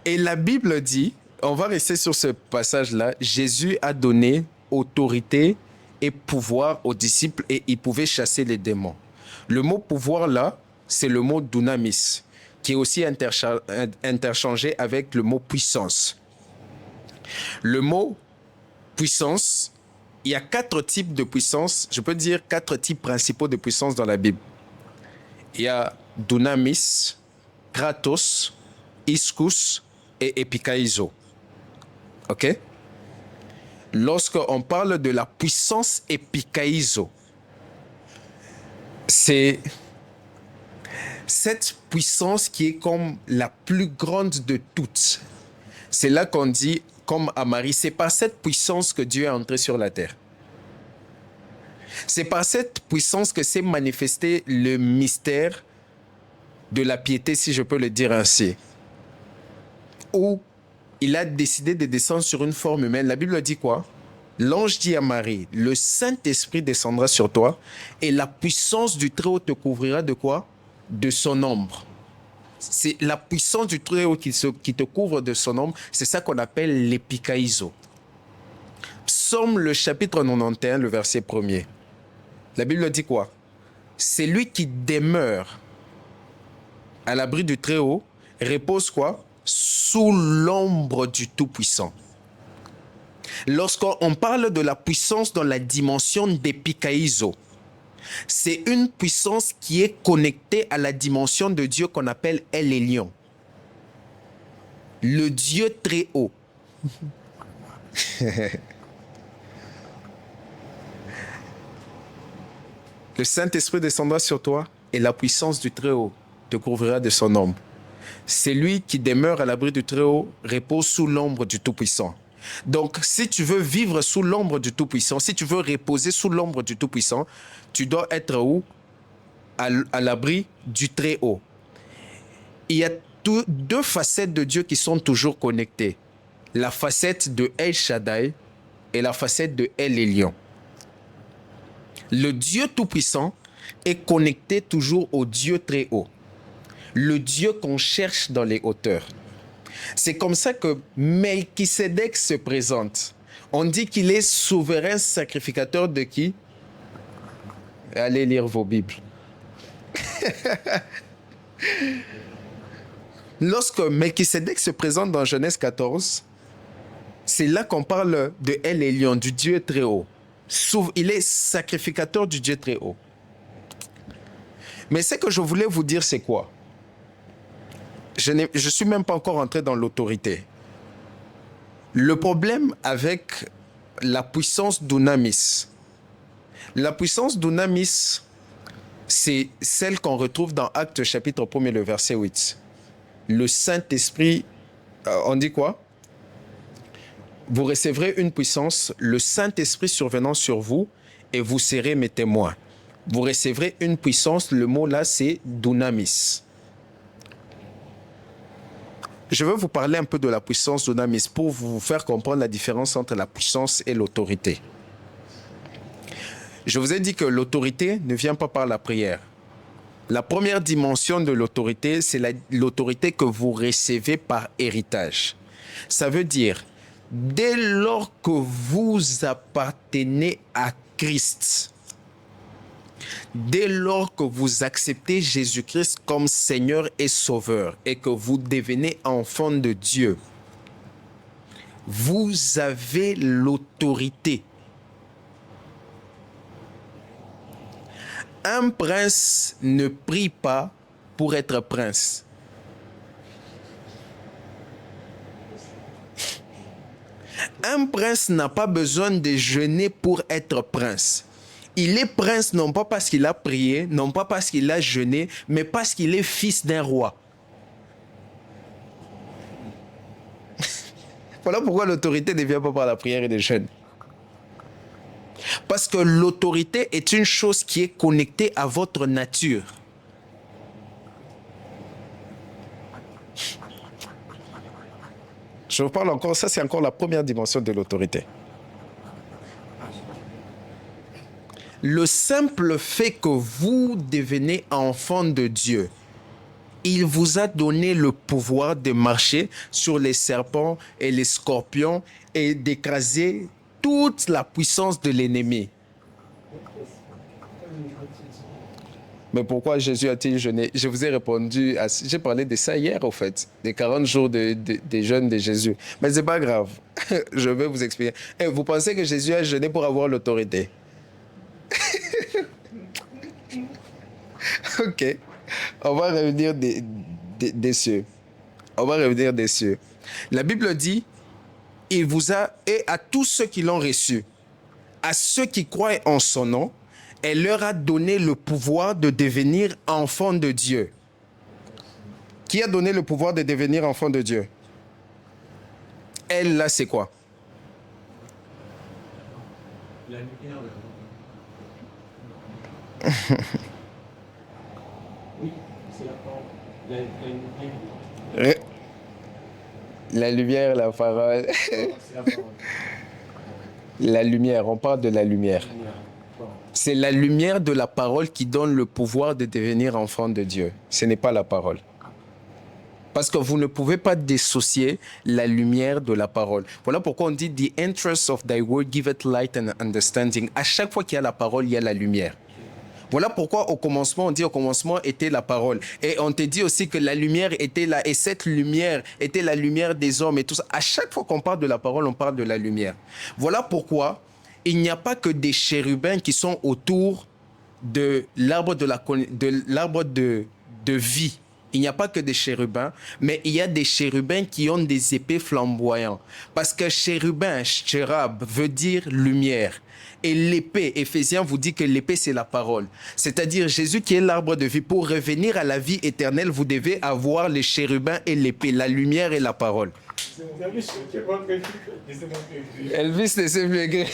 Et la Bible dit, on va rester sur ce passage-là, Jésus a donné autorité et pouvoir aux disciples et ils pouvaient chasser les démons. Le mot pouvoir là, c'est le mot dunamis, qui est aussi interchangé avec le mot puissance. Le mot puissance, il y a 4 types de puissance, je peux dire 4 types principaux de puissance dans la Bible. Il y a dunamis, kratos, ischus et epikaizo. OK? Lorsqu'on parle de la puissance epikaizo, c'est cette puissance qui est comme la plus grande de toutes. C'est là qu'on dit, comme à Marie, c'est par cette puissance que Dieu est entré sur la terre. C'est par cette puissance que s'est manifesté le mystère de la piété, si je peux le dire ainsi. Où il a décidé de descendre sur une forme humaine. La Bible dit quoi? L'ange dit à Marie, le Saint-Esprit descendra sur toi et la puissance du Très-Haut te couvrira de quoi? De son ombre. C'est la puissance du Très-Haut qui te couvre de son ombre. C'est ça qu'on appelle l'épikaïso. Psaume le chapitre 91, le verset 1er. La Bible dit quoi? C'est lui qui demeure à l'abri du Très-Haut, repose quoi? Sous l'ombre du Tout-Puissant. Lorsqu'on parle de la puissance dans la dimension d'Epikaizo, c'est une puissance qui est connectée à la dimension de Dieu qu'on appelle El Elyon. Le Dieu très haut. Le Saint-Esprit descendra sur toi et la puissance du Très-Haut te couvrira de son ombre. C'est lui qui demeure à l'abri du Très-Haut, repose sous l'ombre du Tout-Puissant. Donc, si tu veux vivre sous l'ombre du Tout-Puissant, si tu veux reposer sous l'ombre du Tout-Puissant, tu dois être où? À l'abri du Très-Haut. Il y a deux facettes de Dieu qui sont toujours connectées. La facette de El Shaddai et la facette de El Elyon. Le Dieu Tout-Puissant est connecté toujours au Dieu Très-Haut. Le Dieu qu'on cherche dans les hauteurs. C'est comme ça que Melchisédek se présente. On dit qu'il est souverain sacrificateur de qui? Allez lire vos Bibles. Lorsque Melchisédek se présente dans Genèse 14, c'est là qu'on parle de El Elyon, du Dieu Très-Haut. Il est sacrificateur du Dieu Très-Haut. Mais ce que je voulais vous dire, c'est quoi? Je ne suis même pas encore entré dans l'autorité. Le problème avec la puissance d'Unamis, c'est celle qu'on retrouve dans Actes chapitre 1er, le verset 8. Le Saint-Esprit, on dit quoi? Vous recevrez une puissance, le Saint-Esprit survenant sur vous, et vous serez mes témoins. Vous recevrez une puissance, le mot là c'est dunamis. Je veux vous parler un peu de la puissance dunamis pour vous faire comprendre la différence entre la puissance et l'autorité. Je vous ai dit que l'autorité ne vient pas par la prière. La première dimension de l'autorité, c'est l'autorité que vous recevez par héritage. Ça veut dire, dès lors que vous appartenez à Christ, dès lors que vous acceptez Jésus-Christ comme Seigneur et Sauveur et que vous devenez enfant de Dieu, vous avez l'autorité. Un prince ne prie pas pour être prince. Un prince n'a pas besoin de jeûner pour être prince. Il est prince non pas parce qu'il a prié, non pas parce qu'il a jeûné, mais parce qu'il est fils d'un roi. Voilà pourquoi l'autorité ne vient pas par la prière et le jeûne. Parce que l'autorité est une chose qui est connectée à votre nature. Je vous parle encore, ça c'est encore la première dimension de l'autorité. Le simple fait que vous devenez enfant de Dieu, il vous a donné le pouvoir de marcher sur les serpents et les scorpions et d'écraser toute la puissance de l'ennemi. Mais pourquoi Jésus a-t-il jeûné? Je vous ai répondu, j'ai parlé de ça hier au fait, des 40 jours des jeûnes de Jésus. Mais c'est pas grave, je vais vous expliquer. Et vous pensez que Jésus a jeûné pour avoir l'autorité? Ok, on va revenir des cieux. On va revenir des cieux. La Bible dit, il vous a, et à tous ceux qui l'ont reçu, à ceux qui croient en son nom, elle leur a donné le pouvoir de devenir enfants de Dieu. Qui a donné le pouvoir de devenir enfant de Dieu? Elle, là, c'est quoi? La lumière. Oui, c'est la parole. La lumière, la parole. La lumière, on parle de la lumière. C'est la lumière de la parole qui donne le pouvoir de devenir enfant de Dieu. Ce n'est pas la parole. Parce que vous ne pouvez pas dissocier la lumière de la parole. Voilà pourquoi on dit « The interest of thy word giveth light and understanding ». À chaque fois qu'il y a la parole, il y a la lumière. Voilà pourquoi au commencement, on dit au commencement était la parole. Et on te dit aussi que la lumière était là. Et cette lumière était la lumière des hommes et tout ça. À chaque fois qu'on parle de la parole, on parle de la lumière. Voilà pourquoi il n'y a pas que des chérubins qui sont autour de l'arbre de vie. Il n'y a pas que des chérubins, mais il y a des chérubins qui ont des épées flamboyantes. Parce que chérubin, chérub, veut dire lumière. Et l'épée, Éphésiens vous dit que l'épée, c'est la parole. C'est-à-dire Jésus qui est l'arbre de vie. Pour revenir à la vie éternelle, vous devez avoir les chérubins et l'épée, la lumière et la parole. Elvis, laissez-moi écrire.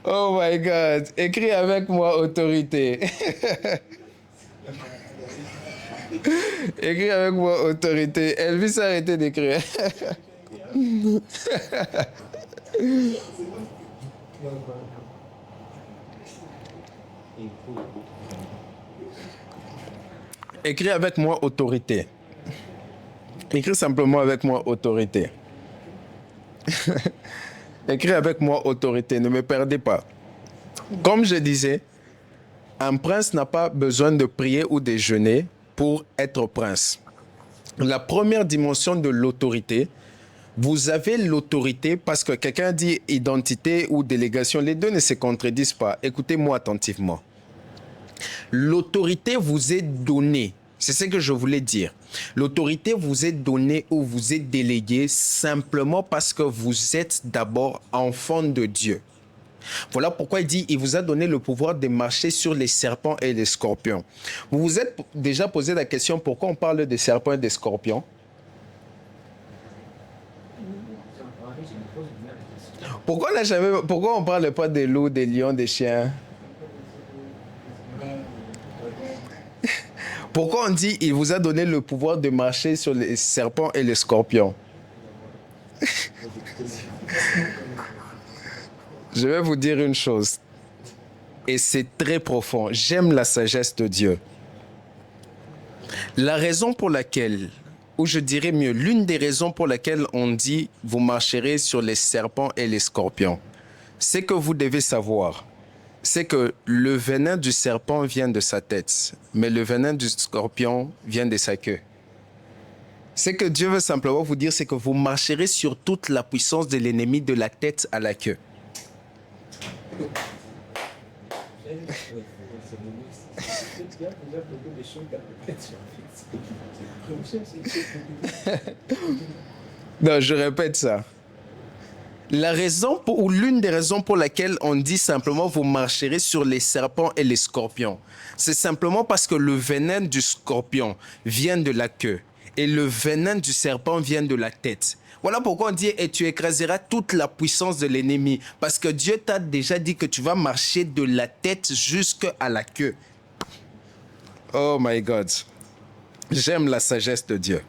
Oh my God. Écris avec moi autorité. Écris avec moi autorité. Elvis, arrêtez d'écrire. Écris avec moi autorité. Écris simplement avec moi autorité. Écris avec moi autorité, ne me perdez pas. Comme je disais, un prince n'a pas besoin de prier ou de jeûner pour être prince. La première dimension de l'autorité, vous avez l'autorité parce que quelqu'un dit identité ou délégation, les deux ne se contredisent pas. Écoutez-moi attentivement. L'autorité vous est donnée. C'est ce que je voulais dire. L'autorité vous est donnée ou vous est déléguée simplement parce que vous êtes d'abord enfant de Dieu. Voilà pourquoi il dit, il vous a donné le pouvoir de marcher sur les serpents et les scorpions. Vous vous êtes déjà posé la question pourquoi on parle des serpents et des scorpions? Pourquoi on ne parle pas des loups, des lions, des chiens? Pourquoi on dit il vous a donné le pouvoir de marcher sur les serpents et les scorpions? Je vais vous dire une chose, et c'est très profond. J'aime la sagesse de Dieu. La raison pour laquelle, ou je dirais mieux, l'une des raisons pour laquelle on dit vous marcherez sur les serpents et les scorpions, c'est que vous devez savoir, c'est que le venin du serpent vient de sa tête, mais le venin du scorpion vient de sa queue. Ce que Dieu veut simplement vous dire, c'est que vous marcherez sur toute la puissance de l'ennemi de la tête à la queue. Non, je répète ça. La raison ou l'une des raisons pour laquelle on dit simplement vous marcherez sur les serpents et les scorpions, c'est simplement parce que le venin du scorpion vient de la queue et le venin du serpent vient de la tête. Voilà pourquoi on dit et tu écraseras toute la puissance de l'ennemi, parce que Dieu t'a déjà dit que tu vas marcher de la tête jusqu'à la queue. Oh my God. J'aime la sagesse de Dieu.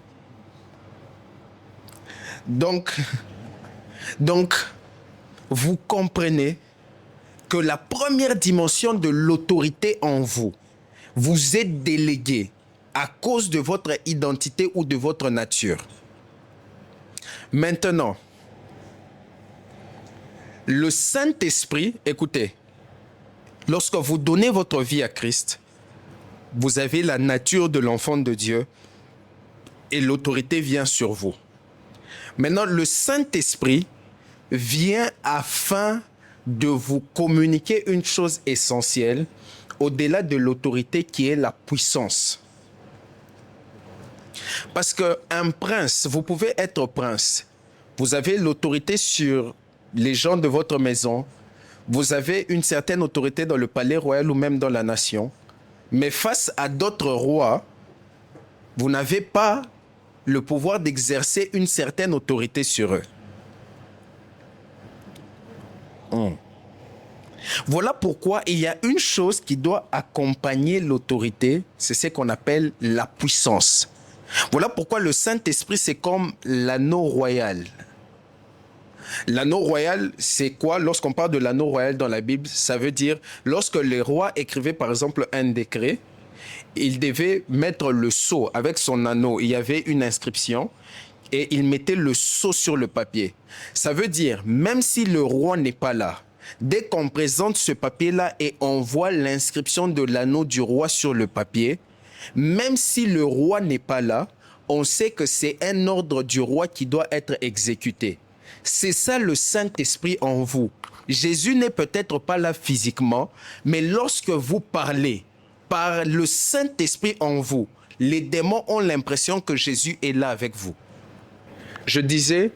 Donc, vous comprenez que la première dimension de l'autorité en vous, vous êtes délégué à cause de votre identité ou de votre nature. Maintenant, le Saint-Esprit, écoutez, lorsque vous donnez votre vie à Christ, vous avez la nature de l'enfant de Dieu et l'autorité vient sur vous. Maintenant, le Saint-Esprit vient afin de vous communiquer une chose essentielle au-delà de l'autorité qui est la puissance. Parce qu'un prince, vous pouvez être prince. Vous avez l'autorité sur les gens de votre maison. Vous avez une certaine autorité dans le palais royal ou même dans la nation. Mais face à d'autres rois, vous n'avez pas le pouvoir d'exercer une certaine autorité sur eux. Voilà pourquoi il y a une chose qui doit accompagner l'autorité, c'est ce qu'on appelle la puissance. Voilà pourquoi le Saint-Esprit, c'est comme l'anneau royal. L'anneau royal, c'est quoi? Lorsqu'on parle de l'anneau royal dans la Bible, ça veut dire lorsque les rois écrivaient par exemple un décret, il devait mettre le sceau avec son anneau. Il y avait une inscription et il mettait le sceau sur le papier. Ça veut dire, même si le roi n'est pas là, dès qu'on présente ce papier-là et on voit l'inscription de l'anneau du roi sur le papier, même si le roi n'est pas là, on sait que c'est un ordre du roi qui doit être exécuté. C'est ça le Saint-Esprit en vous. Jésus n'est peut-être pas là physiquement, mais lorsque vous parlez par le Saint-Esprit en vous, les démons ont l'impression que Jésus est là avec vous. Je disais,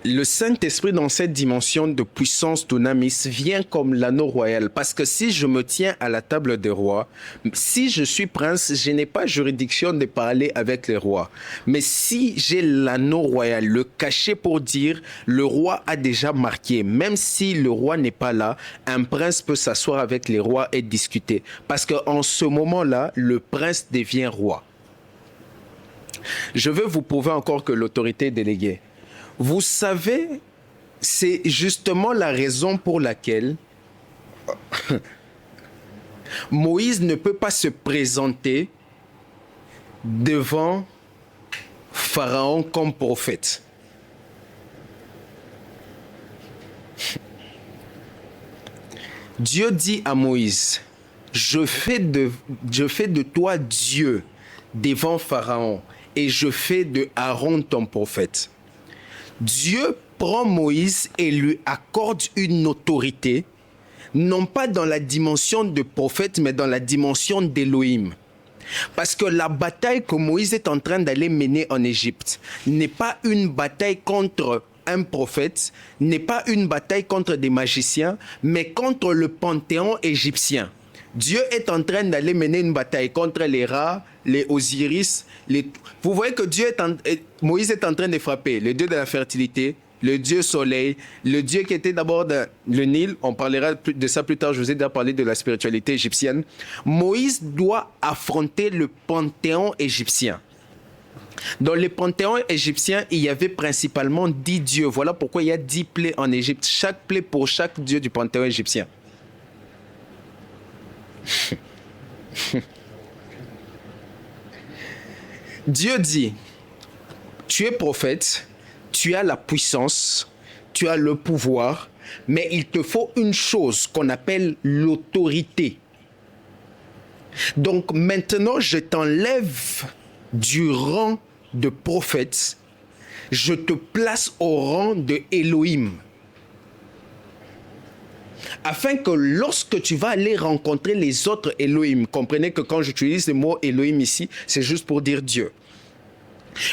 le Saint-Esprit dans cette dimension de puissance dunamis vient comme l'anneau royal. Parce que si je me tiens à la table des rois, si je suis prince, je n'ai pas juridiction de parler avec les rois. Mais si j'ai l'anneau royal, le cachet pour dire le roi a déjà marqué, même si le roi n'est pas là, un prince peut s'asseoir avec les rois et discuter. Parce qu'en ce moment-là, le prince devient roi. Je veux vous prouver encore que l'autorité est déléguée. Vous savez, c'est justement la raison pour laquelle Moïse ne peut pas se présenter devant Pharaon comme prophète. Dieu dit à Moïse, je fais de toi Dieu devant Pharaon et je fais de Aaron ton prophète. Dieu prend Moïse et lui accorde une autorité, non pas dans la dimension de prophète, mais dans la dimension d'Élohim. Parce que la bataille que Moïse est en train d'aller mener en Égypte n'est pas une bataille contre un prophète, n'est pas une bataille contre des magiciens, mais contre le panthéon égyptien. Dieu est en train d'aller mener une bataille contre les rats, les Osiris. Vous voyez que Moïse est en train de frapper le dieu de la fertilité, le dieu soleil, le dieu qui était d'abord le Nil. On parlera de ça plus tard, je vous ai déjà parlé de la spiritualité égyptienne. Moïse doit affronter le panthéon égyptien. Dans le panthéon égyptien, il y avait principalement 10 dieux. Voilà pourquoi il y a 10 plaies en Égypte. Chaque plaie pour chaque dieu du panthéon égyptien. Dieu dit, tu es prophète, tu as la puissance, tu as le pouvoir, mais il te faut une chose qu'on appelle l'autorité. Donc maintenant, je t'enlève du rang de prophète, je te place au rang de Elohim. Afin que lorsque tu vas aller rencontrer les autres Elohim, comprenez que quand j'utilise le mot Elohim ici, c'est juste pour dire Dieu.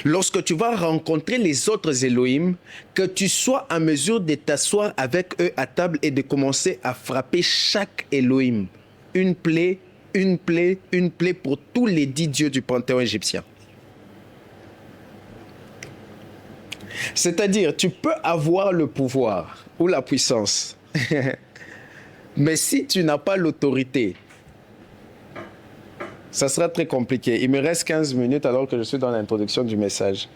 Lorsque tu vas rencontrer les autres Elohim, que tu sois en mesure de t'asseoir avec eux à table et de commencer à frapper chaque Elohim. Une plaie pour tous les 10 dieux du panthéon égyptien. C'est-à-dire, tu peux avoir le pouvoir ou la puissance. Mais si tu n'as pas l'autorité, ça sera très compliqué. Il me reste 15 minutes alors que je suis dans l'introduction du message.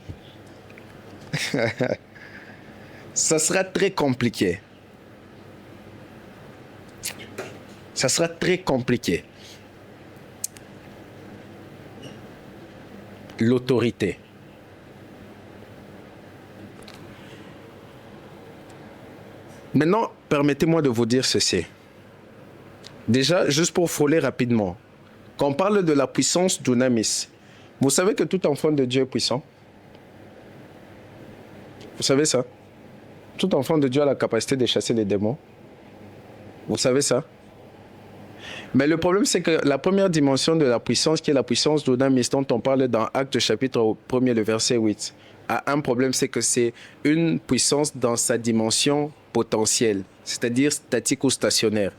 Ça sera très compliqué. Ça sera très compliqué. L'autorité. Maintenant, permettez-moi de vous dire ceci. Déjà, juste pour frôler rapidement, quand on parle de la puissance dunamis, vous savez que tout enfant de Dieu est puissant? Vous savez ça? Tout enfant de Dieu a la capacité de chasser les démons. Vous savez ça? Mais le problème, c'est que la première dimension de la puissance, qui est la puissance dunamis, dont on parle dans Actes chapitre 1er, le verset 8, a un problème, c'est que c'est une puissance dans sa dimension potentielle, c'est-à-dire statique ou stationnaire.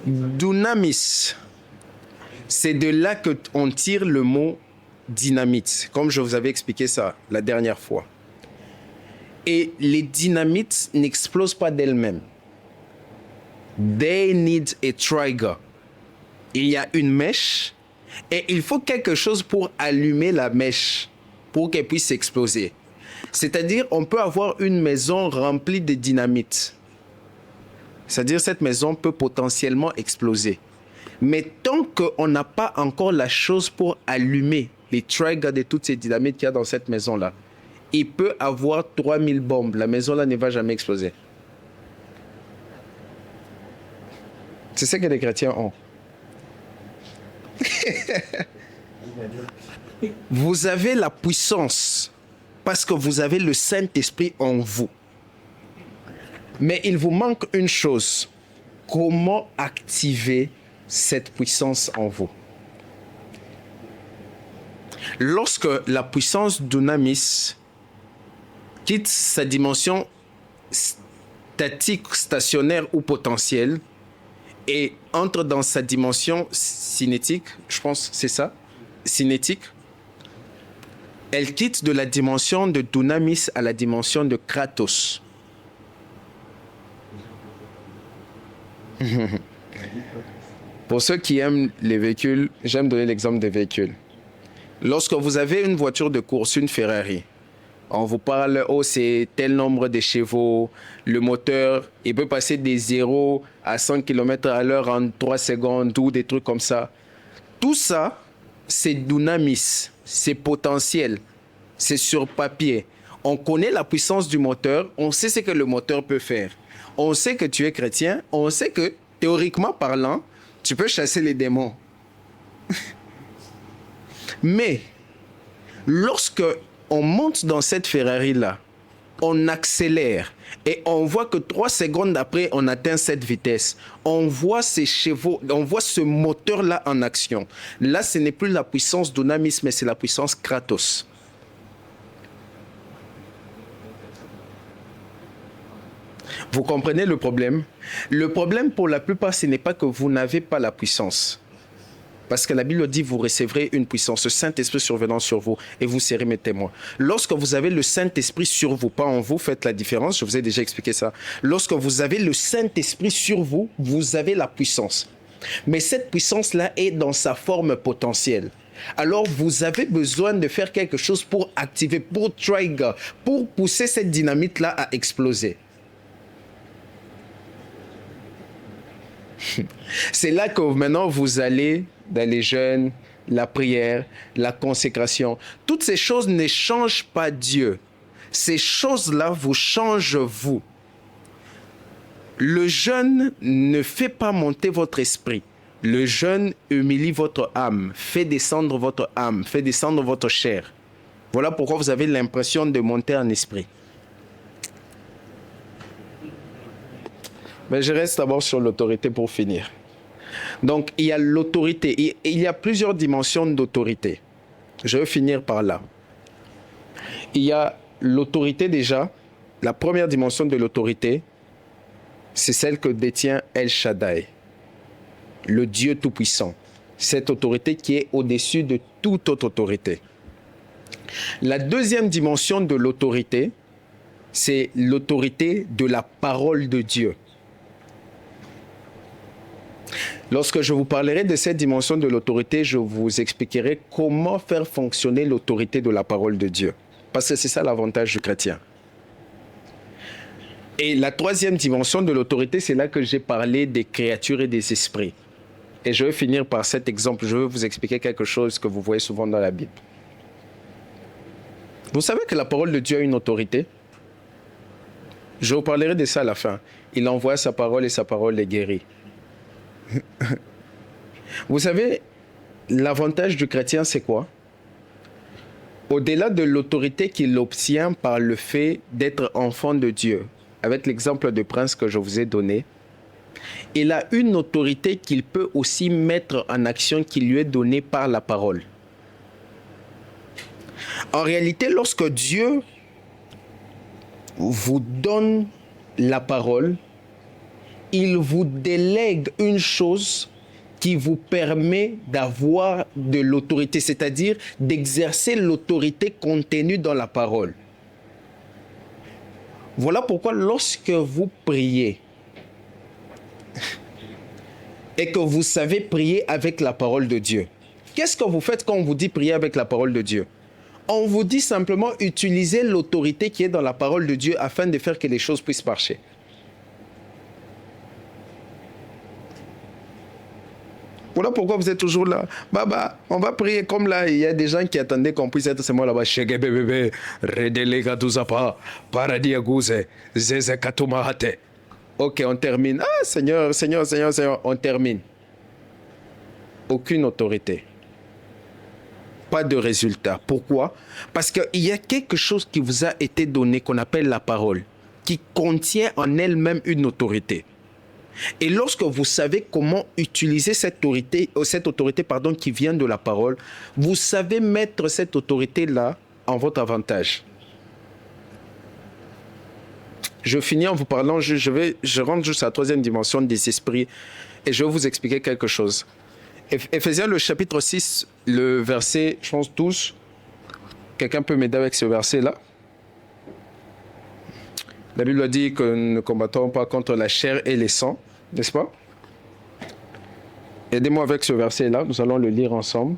Dunamis, c'est de là qu'on tire le mot dynamite, comme je vous avais expliqué ça la dernière fois. Et les dynamites n'explosent pas d'elles-mêmes. They need a trigger. Il y a une mèche et il faut quelque chose pour allumer la mèche, pour qu'elle puisse exploser. C'est-à-dire, on peut avoir une maison remplie de dynamite. C'est-à-dire, cette maison peut potentiellement exploser. Mais tant qu'on n'a pas encore la chose pour allumer les triggers de toutes ces dynamites qu'il y a dans cette maison-là, il peut avoir 3000 bombes. La maison-là ne va jamais exploser. C'est ce que les chrétiens ont. Vous avez la puissance parce que vous avez le Saint-Esprit en vous. Mais il vous manque une chose. Comment activer cette puissance en vous? Lorsque la puissance dunamis quitte sa dimension statique, stationnaire ou potentielle et entre dans sa dimension cinétique, je pense c'est ça, cinétique, elle quitte de la dimension de dunamis à la dimension de kratos. Pour ceux qui aiment les véhicules, j'aime donner l'exemple des véhicules. Lorsque vous avez une voiture de course, une Ferrari, on vous parle, oh, c'est tel nombre de chevaux, le moteur, il peut passer des 0 à 100 km/h en 3 secondes ou des trucs comme ça. Tout ça, c'est dunamis, c'est potentiel, c'est sur papier. On connaît la puissance du moteur, on sait ce que le moteur peut faire. On sait que tu es chrétien, on sait que, théoriquement parlant, tu peux chasser les démons. Mais, lorsque on monte dans cette Ferrari-là, on accélère et on voit que 3 secondes après, on atteint cette vitesse. On voit ces chevaux, on voit ce moteur-là en action. Là, ce n'est plus la puissance dunamis, mais c'est la puissance kratos. Vous comprenez le problème? Le problème pour la plupart, ce n'est pas que vous n'avez pas la puissance. Parce que la Bible dit, vous recevrez une puissance, le Saint-Esprit survenant sur vous, et vous serez mes témoins. Lorsque vous avez le Saint-Esprit sur vous, pas en vous, faites la différence, je vous ai déjà expliqué ça. Lorsque vous avez le Saint-Esprit sur vous, vous avez la puissance. Mais cette puissance-là est dans sa forme potentielle. Alors, vous avez besoin de faire quelque chose pour activer, pour trigger, pour pousser cette dynamite-là à exploser. C'est là que maintenant vous allez dans les jeûnes, la prière, la consécration. Toutes ces choses ne changent pas Dieu. Ces choses-là vous changent vous. Le jeûne ne fait pas monter votre esprit. Le jeûne humilie votre âme, fait descendre votre âme, fait descendre votre chair. Voilà pourquoi vous avez l'impression de monter en esprit. Mais je reste d'abord sur l'autorité pour finir. Donc, il y a l'autorité. Il y a plusieurs dimensions d'autorité. Je vais finir par là. Il y a l'autorité déjà. La première dimension de l'autorité, c'est celle que détient El Shaddai, le Dieu Tout-Puissant. Cette autorité qui est au-dessus de toute autre autorité. La deuxième dimension de l'autorité, c'est l'autorité de la parole de Dieu. Lorsque je vous parlerai de cette dimension de l'autorité, je vous expliquerai comment faire fonctionner l'autorité de la parole de Dieu. Parce que c'est ça l'avantage du chrétien. Et la troisième dimension de l'autorité, c'est là que j'ai parlé des créatures et des esprits. Et je vais finir par cet exemple. Je vais vous expliquer quelque chose que vous voyez souvent dans la Bible. Vous savez que la parole de Dieu a une autorité? Je vous parlerai de ça à la fin. Il envoie sa parole et sa parole les guérit. Vous savez, l'avantage du chrétien, c'est quoi? Au-delà de l'autorité qu'il obtient par le fait d'être enfant de Dieu, avec l'exemple de prince que je vous ai donné, il a une autorité qu'il peut aussi mettre en action qui lui est donnée par la parole. En réalité, lorsque Dieu vous donne la parole, il vous délègue une chose qui vous permet d'avoir de l'autorité, c'est-à-dire d'exercer l'autorité contenue dans la parole. Voilà pourquoi lorsque vous priez et que vous savez prier avec la parole de Dieu, qu'est-ce que vous faites quand on vous dit prier avec la parole de Dieu? On vous dit simplement utiliser l'autorité qui est dans la parole de Dieu afin de faire que les choses puissent marcher. Voilà pourquoi vous êtes toujours là. Baba, on va prier comme là. Il y a des gens qui attendaient qu'on puisse être ce mois là-bas. Shege bébé, redelega duzapa, paradis agouze, zeze katumahate. Ok, on termine. Ah, Seigneur, Seigneur, Seigneur, Seigneur, on termine. Aucune autorité. Pas de résultat. Pourquoi? Parce qu'il y a quelque chose qui vous a été donné qu'on appelle la parole, qui contient en elle-même une autorité. Et lorsque vous savez comment utiliser cette autorité, qui vient de la parole, vous savez mettre cette autorité-là en votre avantage. Je finis en vous parlant, je rentre juste à la troisième dimension des esprits et je vais vous expliquer quelque chose. Éphésiens, le chapitre 6, le verset, je pense 12. Quelqu'un peut m'aider avec ce verset-là? La Bible dit que nous ne combattons pas contre la chair et les sangs, n'est-ce pas? Aidez-moi avec ce verset-là, nous allons le lire ensemble.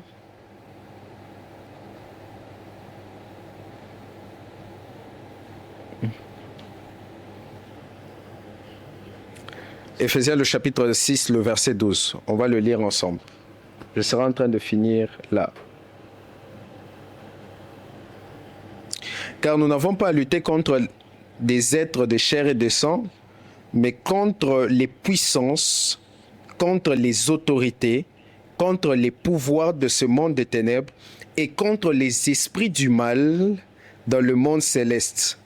Éphésiens, le chapitre 6, le verset 12. On va le lire ensemble. Je serai en train de finir là. Car nous n'avons pas à lutter contre des êtres de chair et de sang, mais contre les puissances, contre les autorités, contre les pouvoirs de ce monde des ténèbres et contre les esprits du mal dans le monde céleste.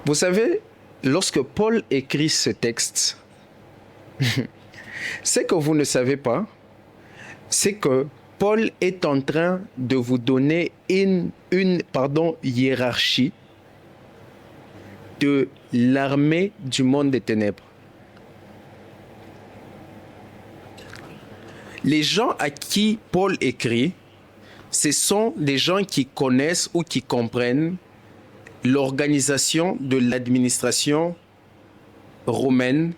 Vous savez, lorsque Paul écrit ce texte, ce que vous ne savez pas, c'est que Paul est en train de vous donner une hiérarchie de l'armée du monde des ténèbres. Les gens à qui Paul écrit, ce sont des gens qui connaissent ou qui comprennent l'organisation de l'administration romaine,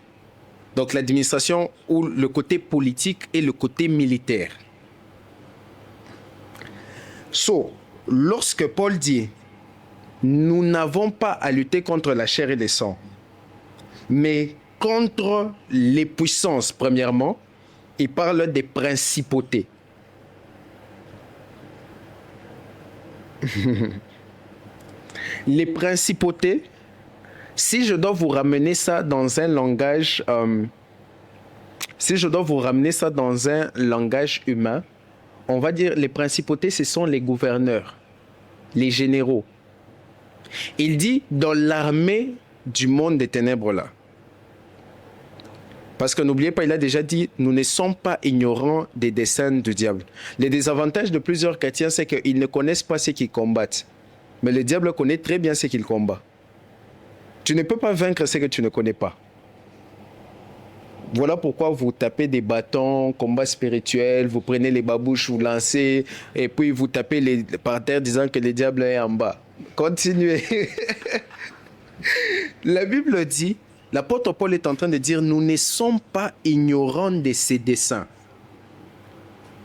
donc l'administration ou le côté politique et le côté militaire. Lorsque Paul dit « Nous n'avons pas à lutter contre la chair et le sang, mais contre les puissances, premièrement, il parle des principautés. » Les principautés, si je dois vous ramener ça dans un langage, humain, on va dire les principautés, ce sont les gouverneurs, les généraux. Il dit dans l'armée du monde des ténèbres là. Parce que n'oubliez pas, il a déjà dit, nous ne sommes pas ignorants des desseins du diable. Les désavantages de plusieurs chrétiens, c'est qu'ils ne connaissent pas ce qu'ils combattent. Mais le diable connaît très bien ce qu'il combat. Tu ne peux pas vaincre ce que tu ne connais pas. Voilà pourquoi vous tapez des bâtons, combat spirituel, vous prenez les babouches, vous lancez, et puis vous tapez par terre disant que le diable est en bas. Continuez. La Bible dit, l'apôtre Paul est en train de dire, nous ne sommes pas ignorants de ses desseins.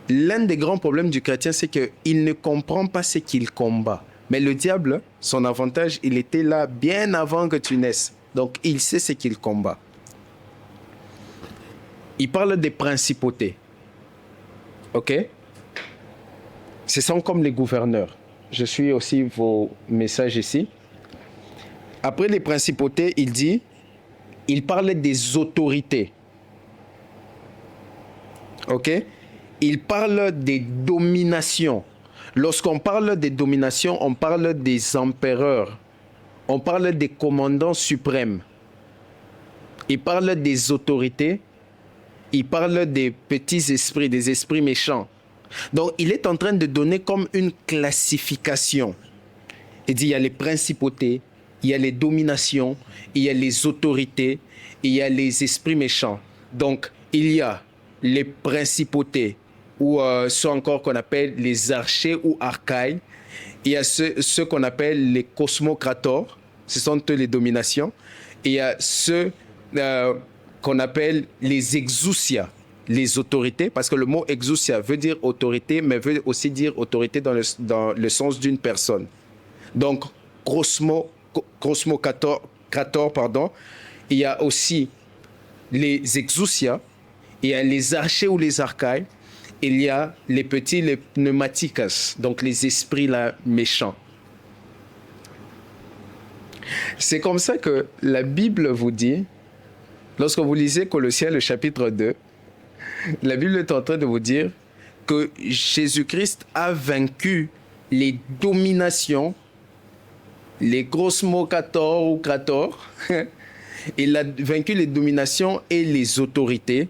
L'un des grands problèmes du chrétien, c'est qu'il ne comprend pas ce qu'il combat. Mais le diable, son avantage, il était là bien avant que tu naisses. Donc, il sait ce qu'il combat. Il parle des principautés. OK? Ce sont comme les gouverneurs. Je suis aussi vos messages ici. Après les principautés, il parle des autorités. OK? Il parle des dominations. Lorsqu'on parle des dominations, on parle des empereurs. On parle des commandants suprêmes. Il parle des autorités. Il parle des petits esprits, des esprits méchants. Donc, il est en train de donner comme une classification. Il dit, il y a les principautés, il y a les dominations, il y a les autorités, il y a les esprits méchants. Donc, il y a les principautés, ou ceux encore qu'on appelle les archers ou archaïs. Il y a ceux qu'on appelle les cosmocrators, ce sont eux les dominations. Et il y a ceux qu'on appelle les exousia, les autorités, parce que le mot exousia veut dire autorité, mais veut aussi dire autorité dans le sens d'une personne. Donc, cosmocrator, il y a aussi les exousia, il y a les archers ou les archaïs, il y a les petits, les pneumatikas, donc les esprits là, méchants. C'est comme ça que la Bible vous dit, lorsque vous lisez Colossiens le chapitre 2, la Bible est en train de vous dire que Jésus-Christ a vaincu les dominations, les grosses mots Krator ou Krator. Il a vaincu les dominations et les autorités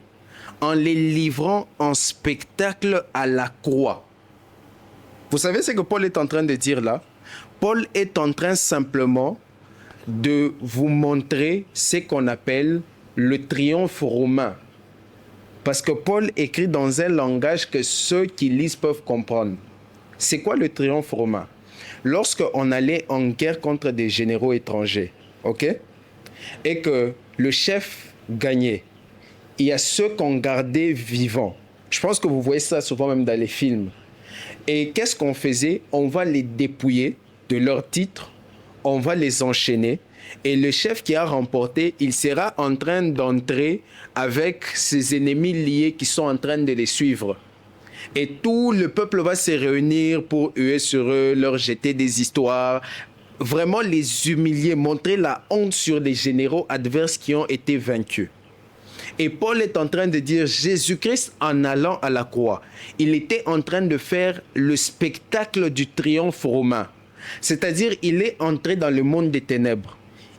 en les livrant en spectacle à la croix. Vous savez ce que Paul est en train de dire là? Paul est en train simplement de vous montrer ce qu'on appelle le triomphe romain. Parce que Paul écrit dans un langage que ceux qui lisent peuvent comprendre. C'est quoi le triomphe romain? Lorsqu'on allait en guerre contre des généraux étrangers, ok? Et que le chef gagnait, il y a ceux qu'on gardait vivants. Je pense que vous voyez ça souvent même dans les films. Et qu'est-ce qu'on faisait? On va les dépouiller de leurs titres, on va les enchaîner. Et le chef qui a remporté, il sera en train d'entrer avec ses ennemis liés qui sont en train de les suivre. Et tout le peuple va se réunir pour huer sur eux, leur jeter des histoires, vraiment les humilier, montrer la honte sur les généraux adverses qui ont été vaincus. Et Paul est en train de dire, Jésus-Christ, en allant à la croix, il était en train de faire le spectacle du triomphe romain. C'est-à-dire, il est entré dans le monde des ténèbres.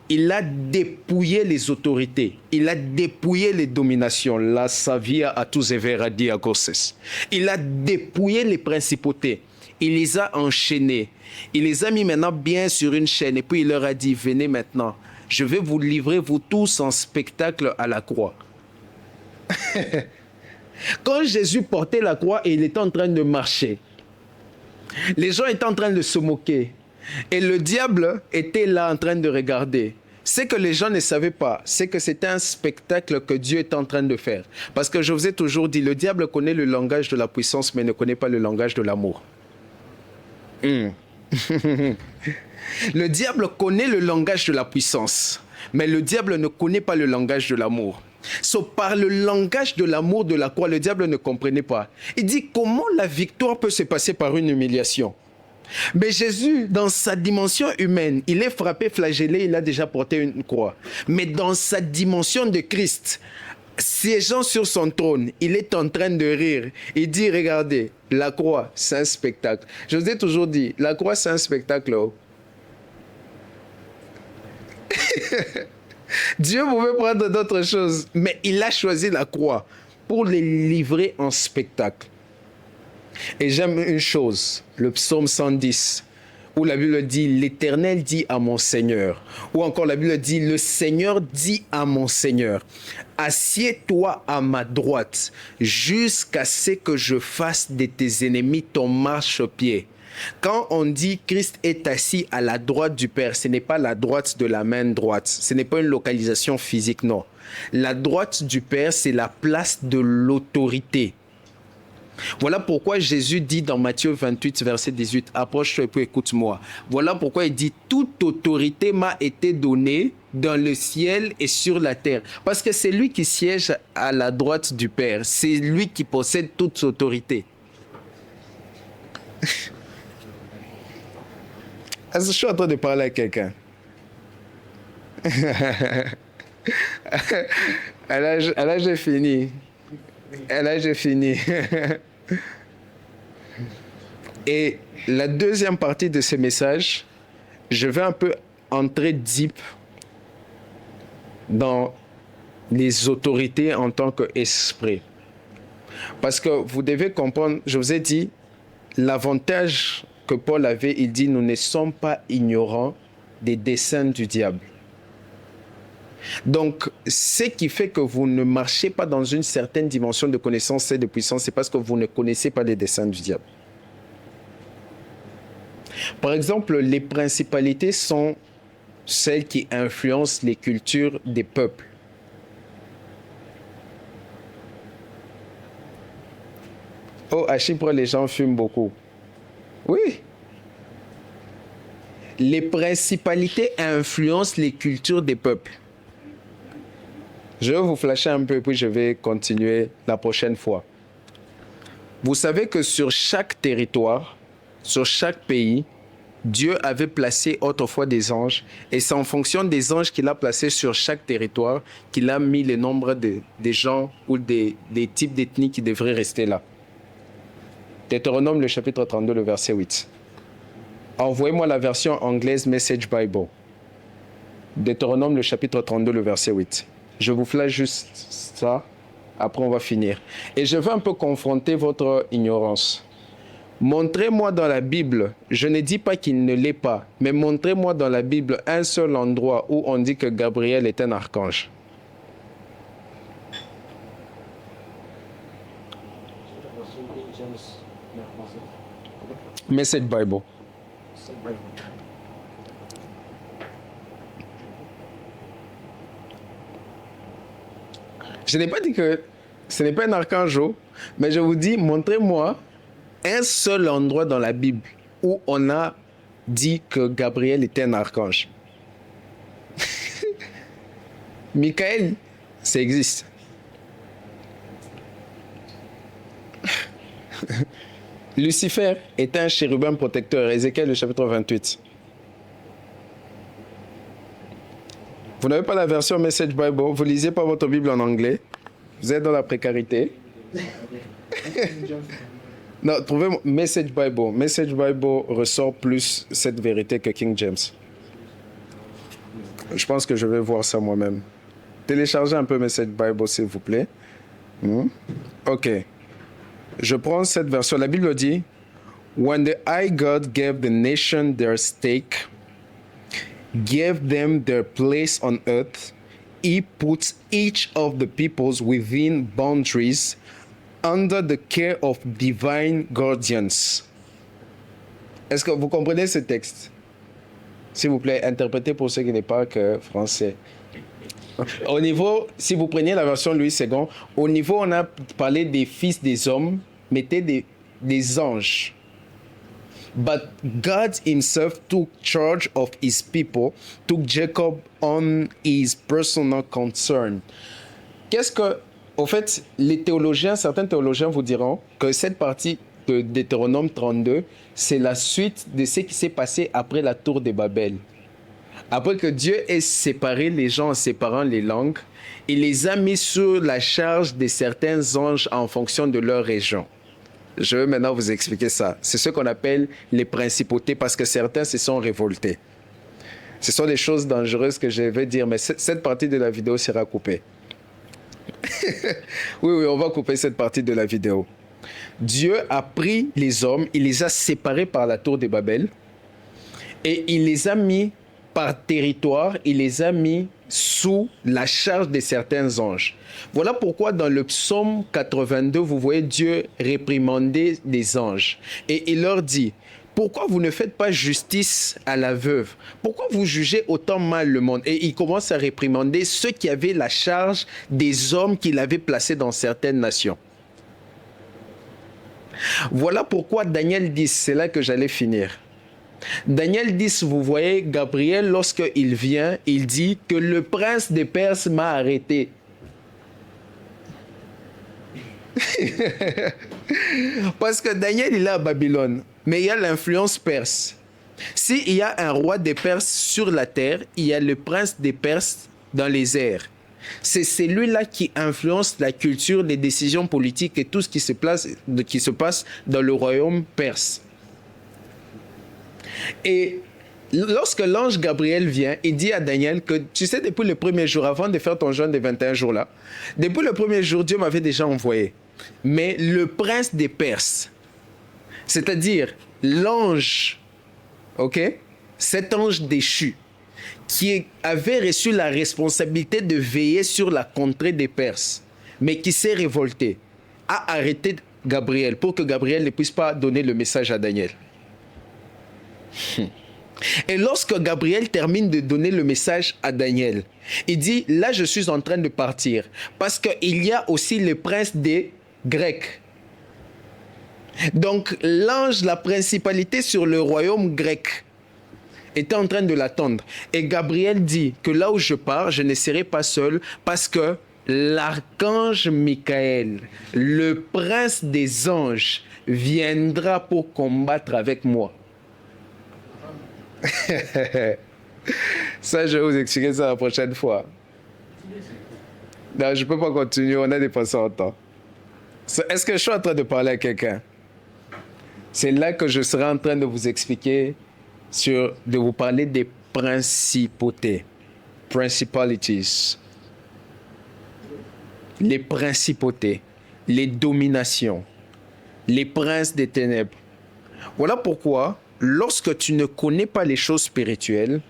Il a dépouillé les autorités. Il a dépouillé les dominations. La savia a tous everadi a gosses. Il a dépouillé les principautés. Il les a enchaînés. Il les a mis maintenant bien sur une chaîne. Et puis il leur a dit, venez maintenant. Je vais vous livrer, vous tous, en spectacle à la croix. Quand Jésus portait la croix et il était en train de marcher, les gens étaient en train de se moquer. Et le diable était là en train de regarder. Ce que les gens ne savaient pas, c'est que c'était un spectacle que Dieu est en train de faire. Parce que je vous ai toujours dit, le diable connaît le langage de la puissance, mais ne connaît pas le langage de l'amour. Le diable connaît le langage de la puissance, mais le diable ne connaît pas le langage de l'amour. Par le langage de l'amour de la croix, le diable ne comprenait pas. Il dit, comment la victoire peut se passer par une humiliation? Mais Jésus, dans sa dimension humaine, il est frappé, flagellé, il a déjà porté une croix. Mais dans sa dimension de Christ, siégeant sur son trône, il est en train de rire. Il dit, regardez, la croix, c'est un spectacle. Je vous ai toujours dit, la croix, c'est un spectacle. Dieu pouvait prendre d'autres choses, mais il a choisi la croix pour les livrer en spectacle. Et j'aime une chose, le psaume 110, où la Bible dit, l'Éternel dit à mon Seigneur, ou encore la Bible dit, le Seigneur dit à mon Seigneur, assieds-toi à ma droite, jusqu'à ce que je fasse de tes ennemis ton marchepied. Quand on dit Christ est assis à la droite du Père, ce n'est pas la droite de la main droite, ce n'est pas une localisation physique, non. La droite du Père, c'est la place de l'autorité. Voilà pourquoi Jésus dit dans Matthieu 28, verset 18, « Approche-toi et puis écoute-moi. » Voilà pourquoi il dit, « Toute autorité m'a été donnée dans le ciel et sur la terre. » Parce que c'est lui qui siège à la droite du Père. C'est lui qui possède toute autorité. Est-ce que je suis en train de parler à quelqu'un? Là, j'ai fini. Là, j'ai fini. Et la deuxième partie de ce message, je vais un peu entrer deep dans les autorités en tant qu'esprit. Parce que vous devez comprendre, je vous ai dit, l'avantage que Paul avait, il dit, nous ne sommes pas ignorants des desseins du diable. Donc, ce qui fait que vous ne marchez pas dans une certaine dimension de connaissance et de puissance, c'est parce que vous ne connaissez pas les desseins du diable. Par exemple, les principalités sont celles qui influencent les cultures des peuples. Oh, à Chypre, les gens fument beaucoup. Oui. Les principalités influencent les cultures des peuples. Je vais vous flasher un peu, puis je vais continuer la prochaine fois. Vous savez que sur chaque territoire, sur chaque pays, Dieu avait placé autrefois des anges, et c'est en fonction des anges qu'il a placés sur chaque territoire qu'il a mis le nombre des gens ou des types d'ethnies qui devraient rester là. Deutéronome, le chapitre 32, le verset 8. Envoyez-moi la version anglaise Message Bible. Deutéronome, le chapitre 32, le verset 8. Je vous flash juste ça, après on va finir. Et je veux un peu confronter votre ignorance. Montrez-moi dans la Bible, je ne dis pas qu'il ne l'est pas, mais montrez-moi dans la Bible un seul endroit où on dit que Gabriel est un archange. Message Bible. Je n'ai pas dit que ce n'est pas un archange, mais je vous dis, montrez-moi un seul endroit dans la Bible où on a dit que Gabriel était un archange. Michael, ça existe. Lucifer est un chérubin protecteur. Ézéchiel, le chapitre 28. Vous n'avez pas la version Message Bible, vous lisez pas votre Bible en anglais, vous êtes dans la précarité. Non, trouvez Message Bible. Message Bible ressort plus cette vérité que King James. Je pense que je vais voir ça moi-même. Téléchargez un peu Message Bible, s'il vous plaît. Ok. Je prends cette version. La Bible dit, When the high God gave the nation their stake, gave them their place on earth, he puts each of the peoples within boundaries under the care of divine guardians. Est-ce que vous comprenez ce texte? S'il vous plaît, interprétez pour ceux qui n'est pas que français. Au niveau, si vous preniez la version Louis II, au niveau, on a parlé des fils des hommes, mettez des anges. But God himself took charge of his people, took Jacob on his personal concern. Qu'est-ce que, au fait, les théologiens, certains théologiens vous diront que cette partie de Deutéronome 32, c'est la suite de ce qui s'est passé après la tour de Babel. Après que Dieu ait séparé les gens en séparant les langues, il les a mis sur la charge de certains anges en fonction de leur région. Je vais maintenant vous expliquer ça. C'est ce qu'on appelle les principautés parce que certains se sont révoltés. Ce sont des choses dangereuses que je vais dire, mais cette partie de la vidéo sera coupée. Oui, on va couper cette partie de la vidéo. Dieu a pris les hommes, il les a séparés par la tour de Babel et il les a mis par territoire, il les a mis sous la charge de certains anges. Voilà pourquoi dans le psaume 82, vous voyez Dieu réprimander des anges. Et il leur dit, pourquoi vous ne faites pas justice à la veuve? Pourquoi vous jugez autant mal le monde? Et il commence à réprimander ceux qui avaient la charge des hommes qu'il avait placés dans certaines nations. Voilà pourquoi Daniel 10, c'est là que j'allais finir. Daniel 10, vous voyez, Gabriel, lorsqu'il vient, il dit que le prince des Perses m'a arrêté. Parce que Daniel, il est à Babylone, mais il y a l'influence perse. S'il y a un roi des Perses sur la terre, il y a le prince des Perses dans les airs. C'est celui-là qui influence la culture, les décisions politiques et tout ce qui se passe dans le royaume perse. Et lorsque l'ange Gabriel vient, il dit à Daniel que, tu sais, depuis le premier jour, avant de faire ton jeûne de 21 jours là, depuis le premier jour, Dieu m'avait déjà envoyé. Mais le prince des Perses, c'est-à-dire l'ange, ok, cet ange déchu, qui avait reçu la responsabilité de veiller sur la contrée des Perses, mais qui s'est révolté, a arrêté Gabriel pour que Gabriel ne puisse pas donner le message à Daniel. Et lorsque Gabriel termine de donner le message à Daniel, il dit, là je suis en train de partir, parce qu'il y a aussi le prince des Grecs. Donc l'ange, la principalité sur le royaume grec, était en train de l'attendre. Et Gabriel dit que là où je pars, je ne serai pas seul, parce que l'archange Michael, le prince des anges, viendra pour combattre avec moi. Ça, je vais vous expliquer ça la prochaine fois. Non, je ne peux pas continuer, on a dépassé en temps. Est-ce que je suis en train de parler à quelqu'un? C'est là que je serai en train de vous expliquer, de vous parler des principautés. Principalities. Les principautés, les dominations, les princes des ténèbres. Voilà pourquoi, lorsque tu ne connais pas les choses spirituelles,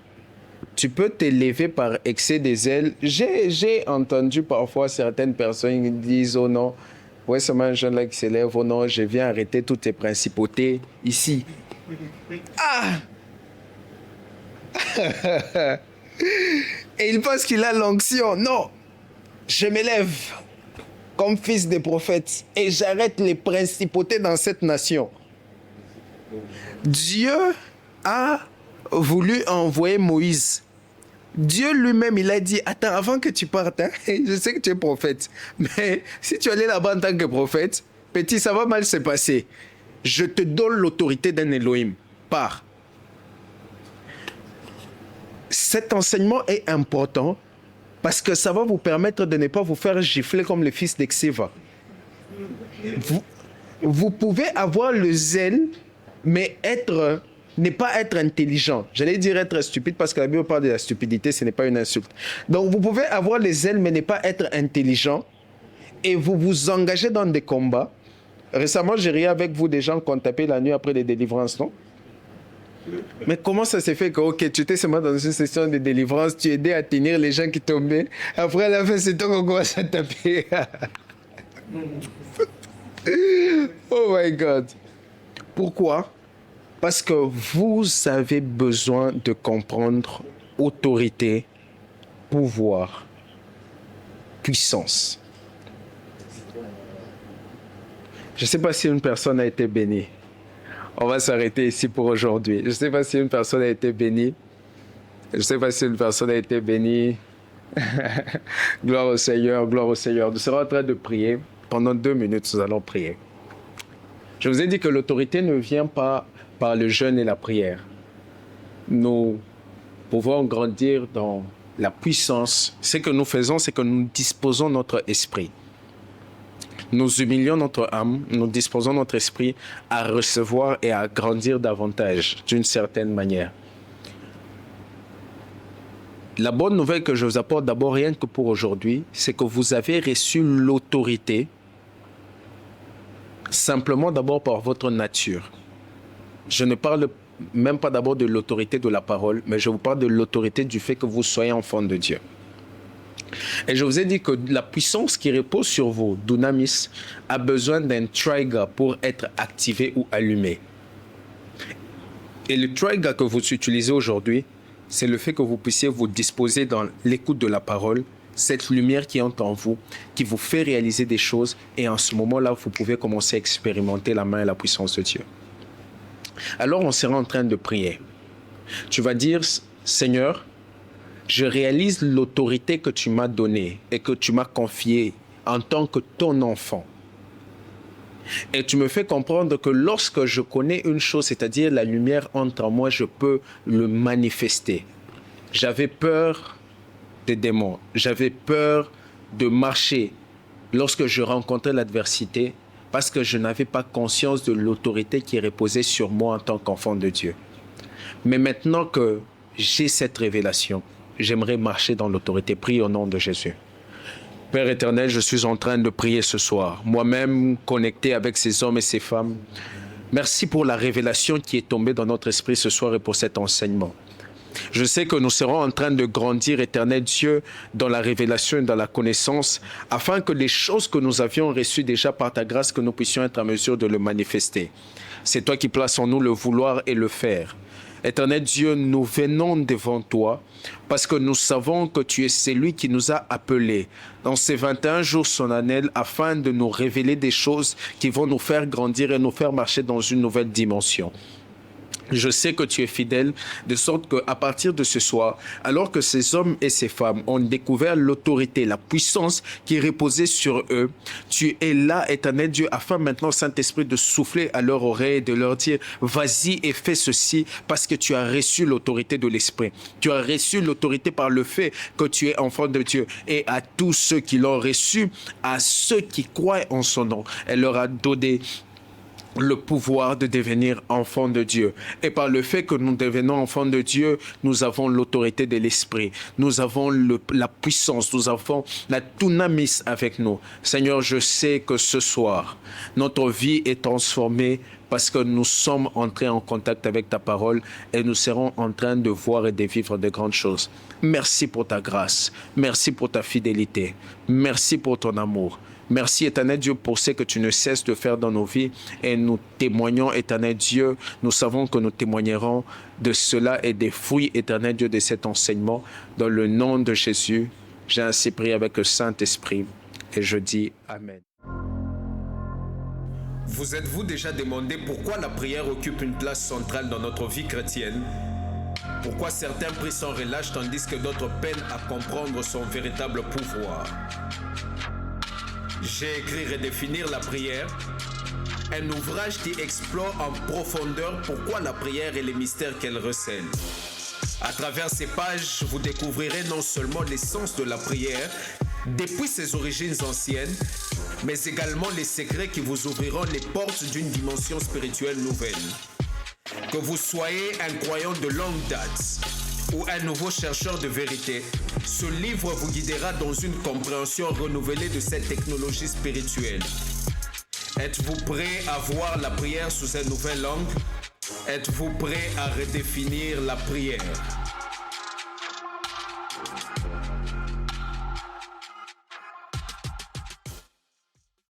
tu peux t'élever par excès des ailes. J'ai entendu parfois certaines personnes qui disent « Oh non, ouais, c'est un jeune là qui s'élève, oh non, je viens arrêter toutes tes principautés ici. » Ah! Et il pense qu'il a l'onction. Non! Je m'élève comme fils des prophètes et j'arrête les principautés dans cette nation. Dieu a voulu envoyer Moïse. Dieu lui-même, il a dit, attends, avant que tu partes, hein, je sais que tu es prophète, mais si tu allais là-bas en tant que prophète, petit, ça va mal se passer. Je te donne l'autorité d'un Elohim. Pars. Cet enseignement est important parce que ça va vous permettre de ne pas vous faire gifler comme le fils d'Exiva. Vous pouvez avoir le zèle, mais ne pas être intelligent. J'allais dire être stupide parce que la Bible parle de la stupidité, ce n'est pas une insulte. Donc vous pouvez avoir les ailes, mais ne pas être intelligent. Et vous vous engagez dans des combats. Récemment, j'ai ri avec vous des gens qui ont tapé la nuit après les délivrances, non? Mais comment ça s'est fait que, ok, tu étais seulement dans une session de délivrance, tu aidais à tenir les gens qui tombaient. Après, à la fin, c'est toi qu'on commence à taper. Oh my God. Pourquoi? Parce que vous avez besoin de comprendre autorité, pouvoir, puissance. Je ne sais pas si une personne a été bénie. On va s'arrêter ici pour aujourd'hui. Je ne sais pas si une personne a été bénie. Je ne sais pas si une personne a été bénie. Gloire au Seigneur, gloire au Seigneur. Nous serons en train de prier. Pendant 2 minutes, nous allons prier. Je vous ai dit que l'autorité ne vient pas par le jeûne et la prière. Nous pouvons grandir dans la puissance. Ce que nous faisons, c'est que nous disposons notre esprit. Nous humilions notre âme, nous disposons notre esprit à recevoir et à grandir davantage, d'une certaine manière. La bonne nouvelle que je vous apporte d'abord, rien que pour aujourd'hui, c'est que vous avez reçu l'autorité simplement d'abord par votre nature. Je ne parle même pas d'abord de l'autorité de la parole, mais je vous parle de l'autorité du fait que vous soyez enfant de Dieu. Et je vous ai dit que la puissance qui repose sur vous, Dunamis, a besoin d'un trigger pour être activé ou allumé. Et le trigger que vous utilisez aujourd'hui, c'est le fait que vous puissiez vous disposer dans l'écoute de la parole, cette lumière qui est en vous, qui vous fait réaliser des choses. Et en ce moment-là, vous pouvez commencer à expérimenter la main et la puissance de Dieu. Alors, on sera en train de prier. Tu vas dire, Seigneur, je réalise l'autorité que tu m'as donnée et que tu m'as confiée en tant que ton enfant. Et tu me fais comprendre que lorsque je connais une chose, c'est-à-dire la lumière entre moi, je peux le manifester. J'avais peur des démons. J'avais peur de marcher lorsque je rencontrais l'adversité parce que je n'avais pas conscience de l'autorité qui reposait sur moi en tant qu'enfant de Dieu. Mais maintenant que j'ai cette révélation, j'aimerais marcher dans l'autorité. Prie au nom de Jésus. Père éternel, je suis en train de prier ce soir, moi-même connecté avec ces hommes et ces femmes. Merci pour la révélation qui est tombée dans notre esprit ce soir et pour cet enseignement. Je sais que nous serons en train de grandir, éternel Dieu, dans la révélation et dans la connaissance, afin que les choses que nous avions reçues déjà par ta grâce, que nous puissions être en mesure de le manifester. C'est toi qui places en nous le vouloir et le faire. Éternel Dieu, nous venons devant toi parce que nous savons que tu es celui qui nous a appelés dans ces 21 jours solennels afin de nous révéler des choses qui vont nous faire grandir et nous faire marcher dans une nouvelle dimension. Je sais que tu es fidèle, de sorte qu'à partir de ce soir, alors que ces hommes et ces femmes ont découvert l'autorité, la puissance qui reposait sur eux, tu es là, éternel Dieu, afin maintenant, Saint-Esprit, de souffler à leur oreille et de leur dire, vas-y et fais ceci, parce que tu as reçu l'autorité de l'Esprit. Tu as reçu l'autorité par le fait que tu es enfant de Dieu. Et à tous ceux qui l'ont reçu, à ceux qui croient en son nom, elle leur a donné le pouvoir de devenir enfant de Dieu. Et par le fait que nous devenons enfants de Dieu, nous avons l'autorité de l'Esprit. Nous avons la puissance, nous avons la dunamis avec nous. Seigneur, je sais que ce soir, notre vie est transformée parce que nous sommes entrés en contact avec ta parole et nous serons en train de voir et de vivre de grandes choses. Merci pour ta grâce. Merci pour ta fidélité. Merci pour ton amour. Merci, éternel Dieu, pour ce que tu ne cesses de faire dans nos vies. Et nous témoignons, éternel Dieu, nous savons que nous témoignerons de cela et des fruits, éternel Dieu, de cet enseignement. Dans le nom de Jésus, j'ai ainsi prié avec le Saint-Esprit. Et je dis Amen. Vous êtes-vous déjà demandé pourquoi la prière occupe une place centrale dans notre vie chrétienne? Pourquoi certains prient sans relâche tandis que d'autres peinent à comprendre son véritable pouvoir? J'ai écrit Redéfinir la prière, un ouvrage qui explore en profondeur pourquoi la prière et les mystères qu'elle recèle. À travers ces pages, vous découvrirez non seulement l'essence de la prière, depuis ses origines anciennes, mais également les secrets qui vous ouvriront les portes d'une dimension spirituelle nouvelle. Que vous soyez un croyant de longue date ou un nouveau chercheur de vérité, ce livre vous guidera dans une compréhension renouvelée de cette technologie spirituelle. Êtes-vous prêt à voir la prière sous un nouvel angle? Êtes-vous prêt à redéfinir la prière?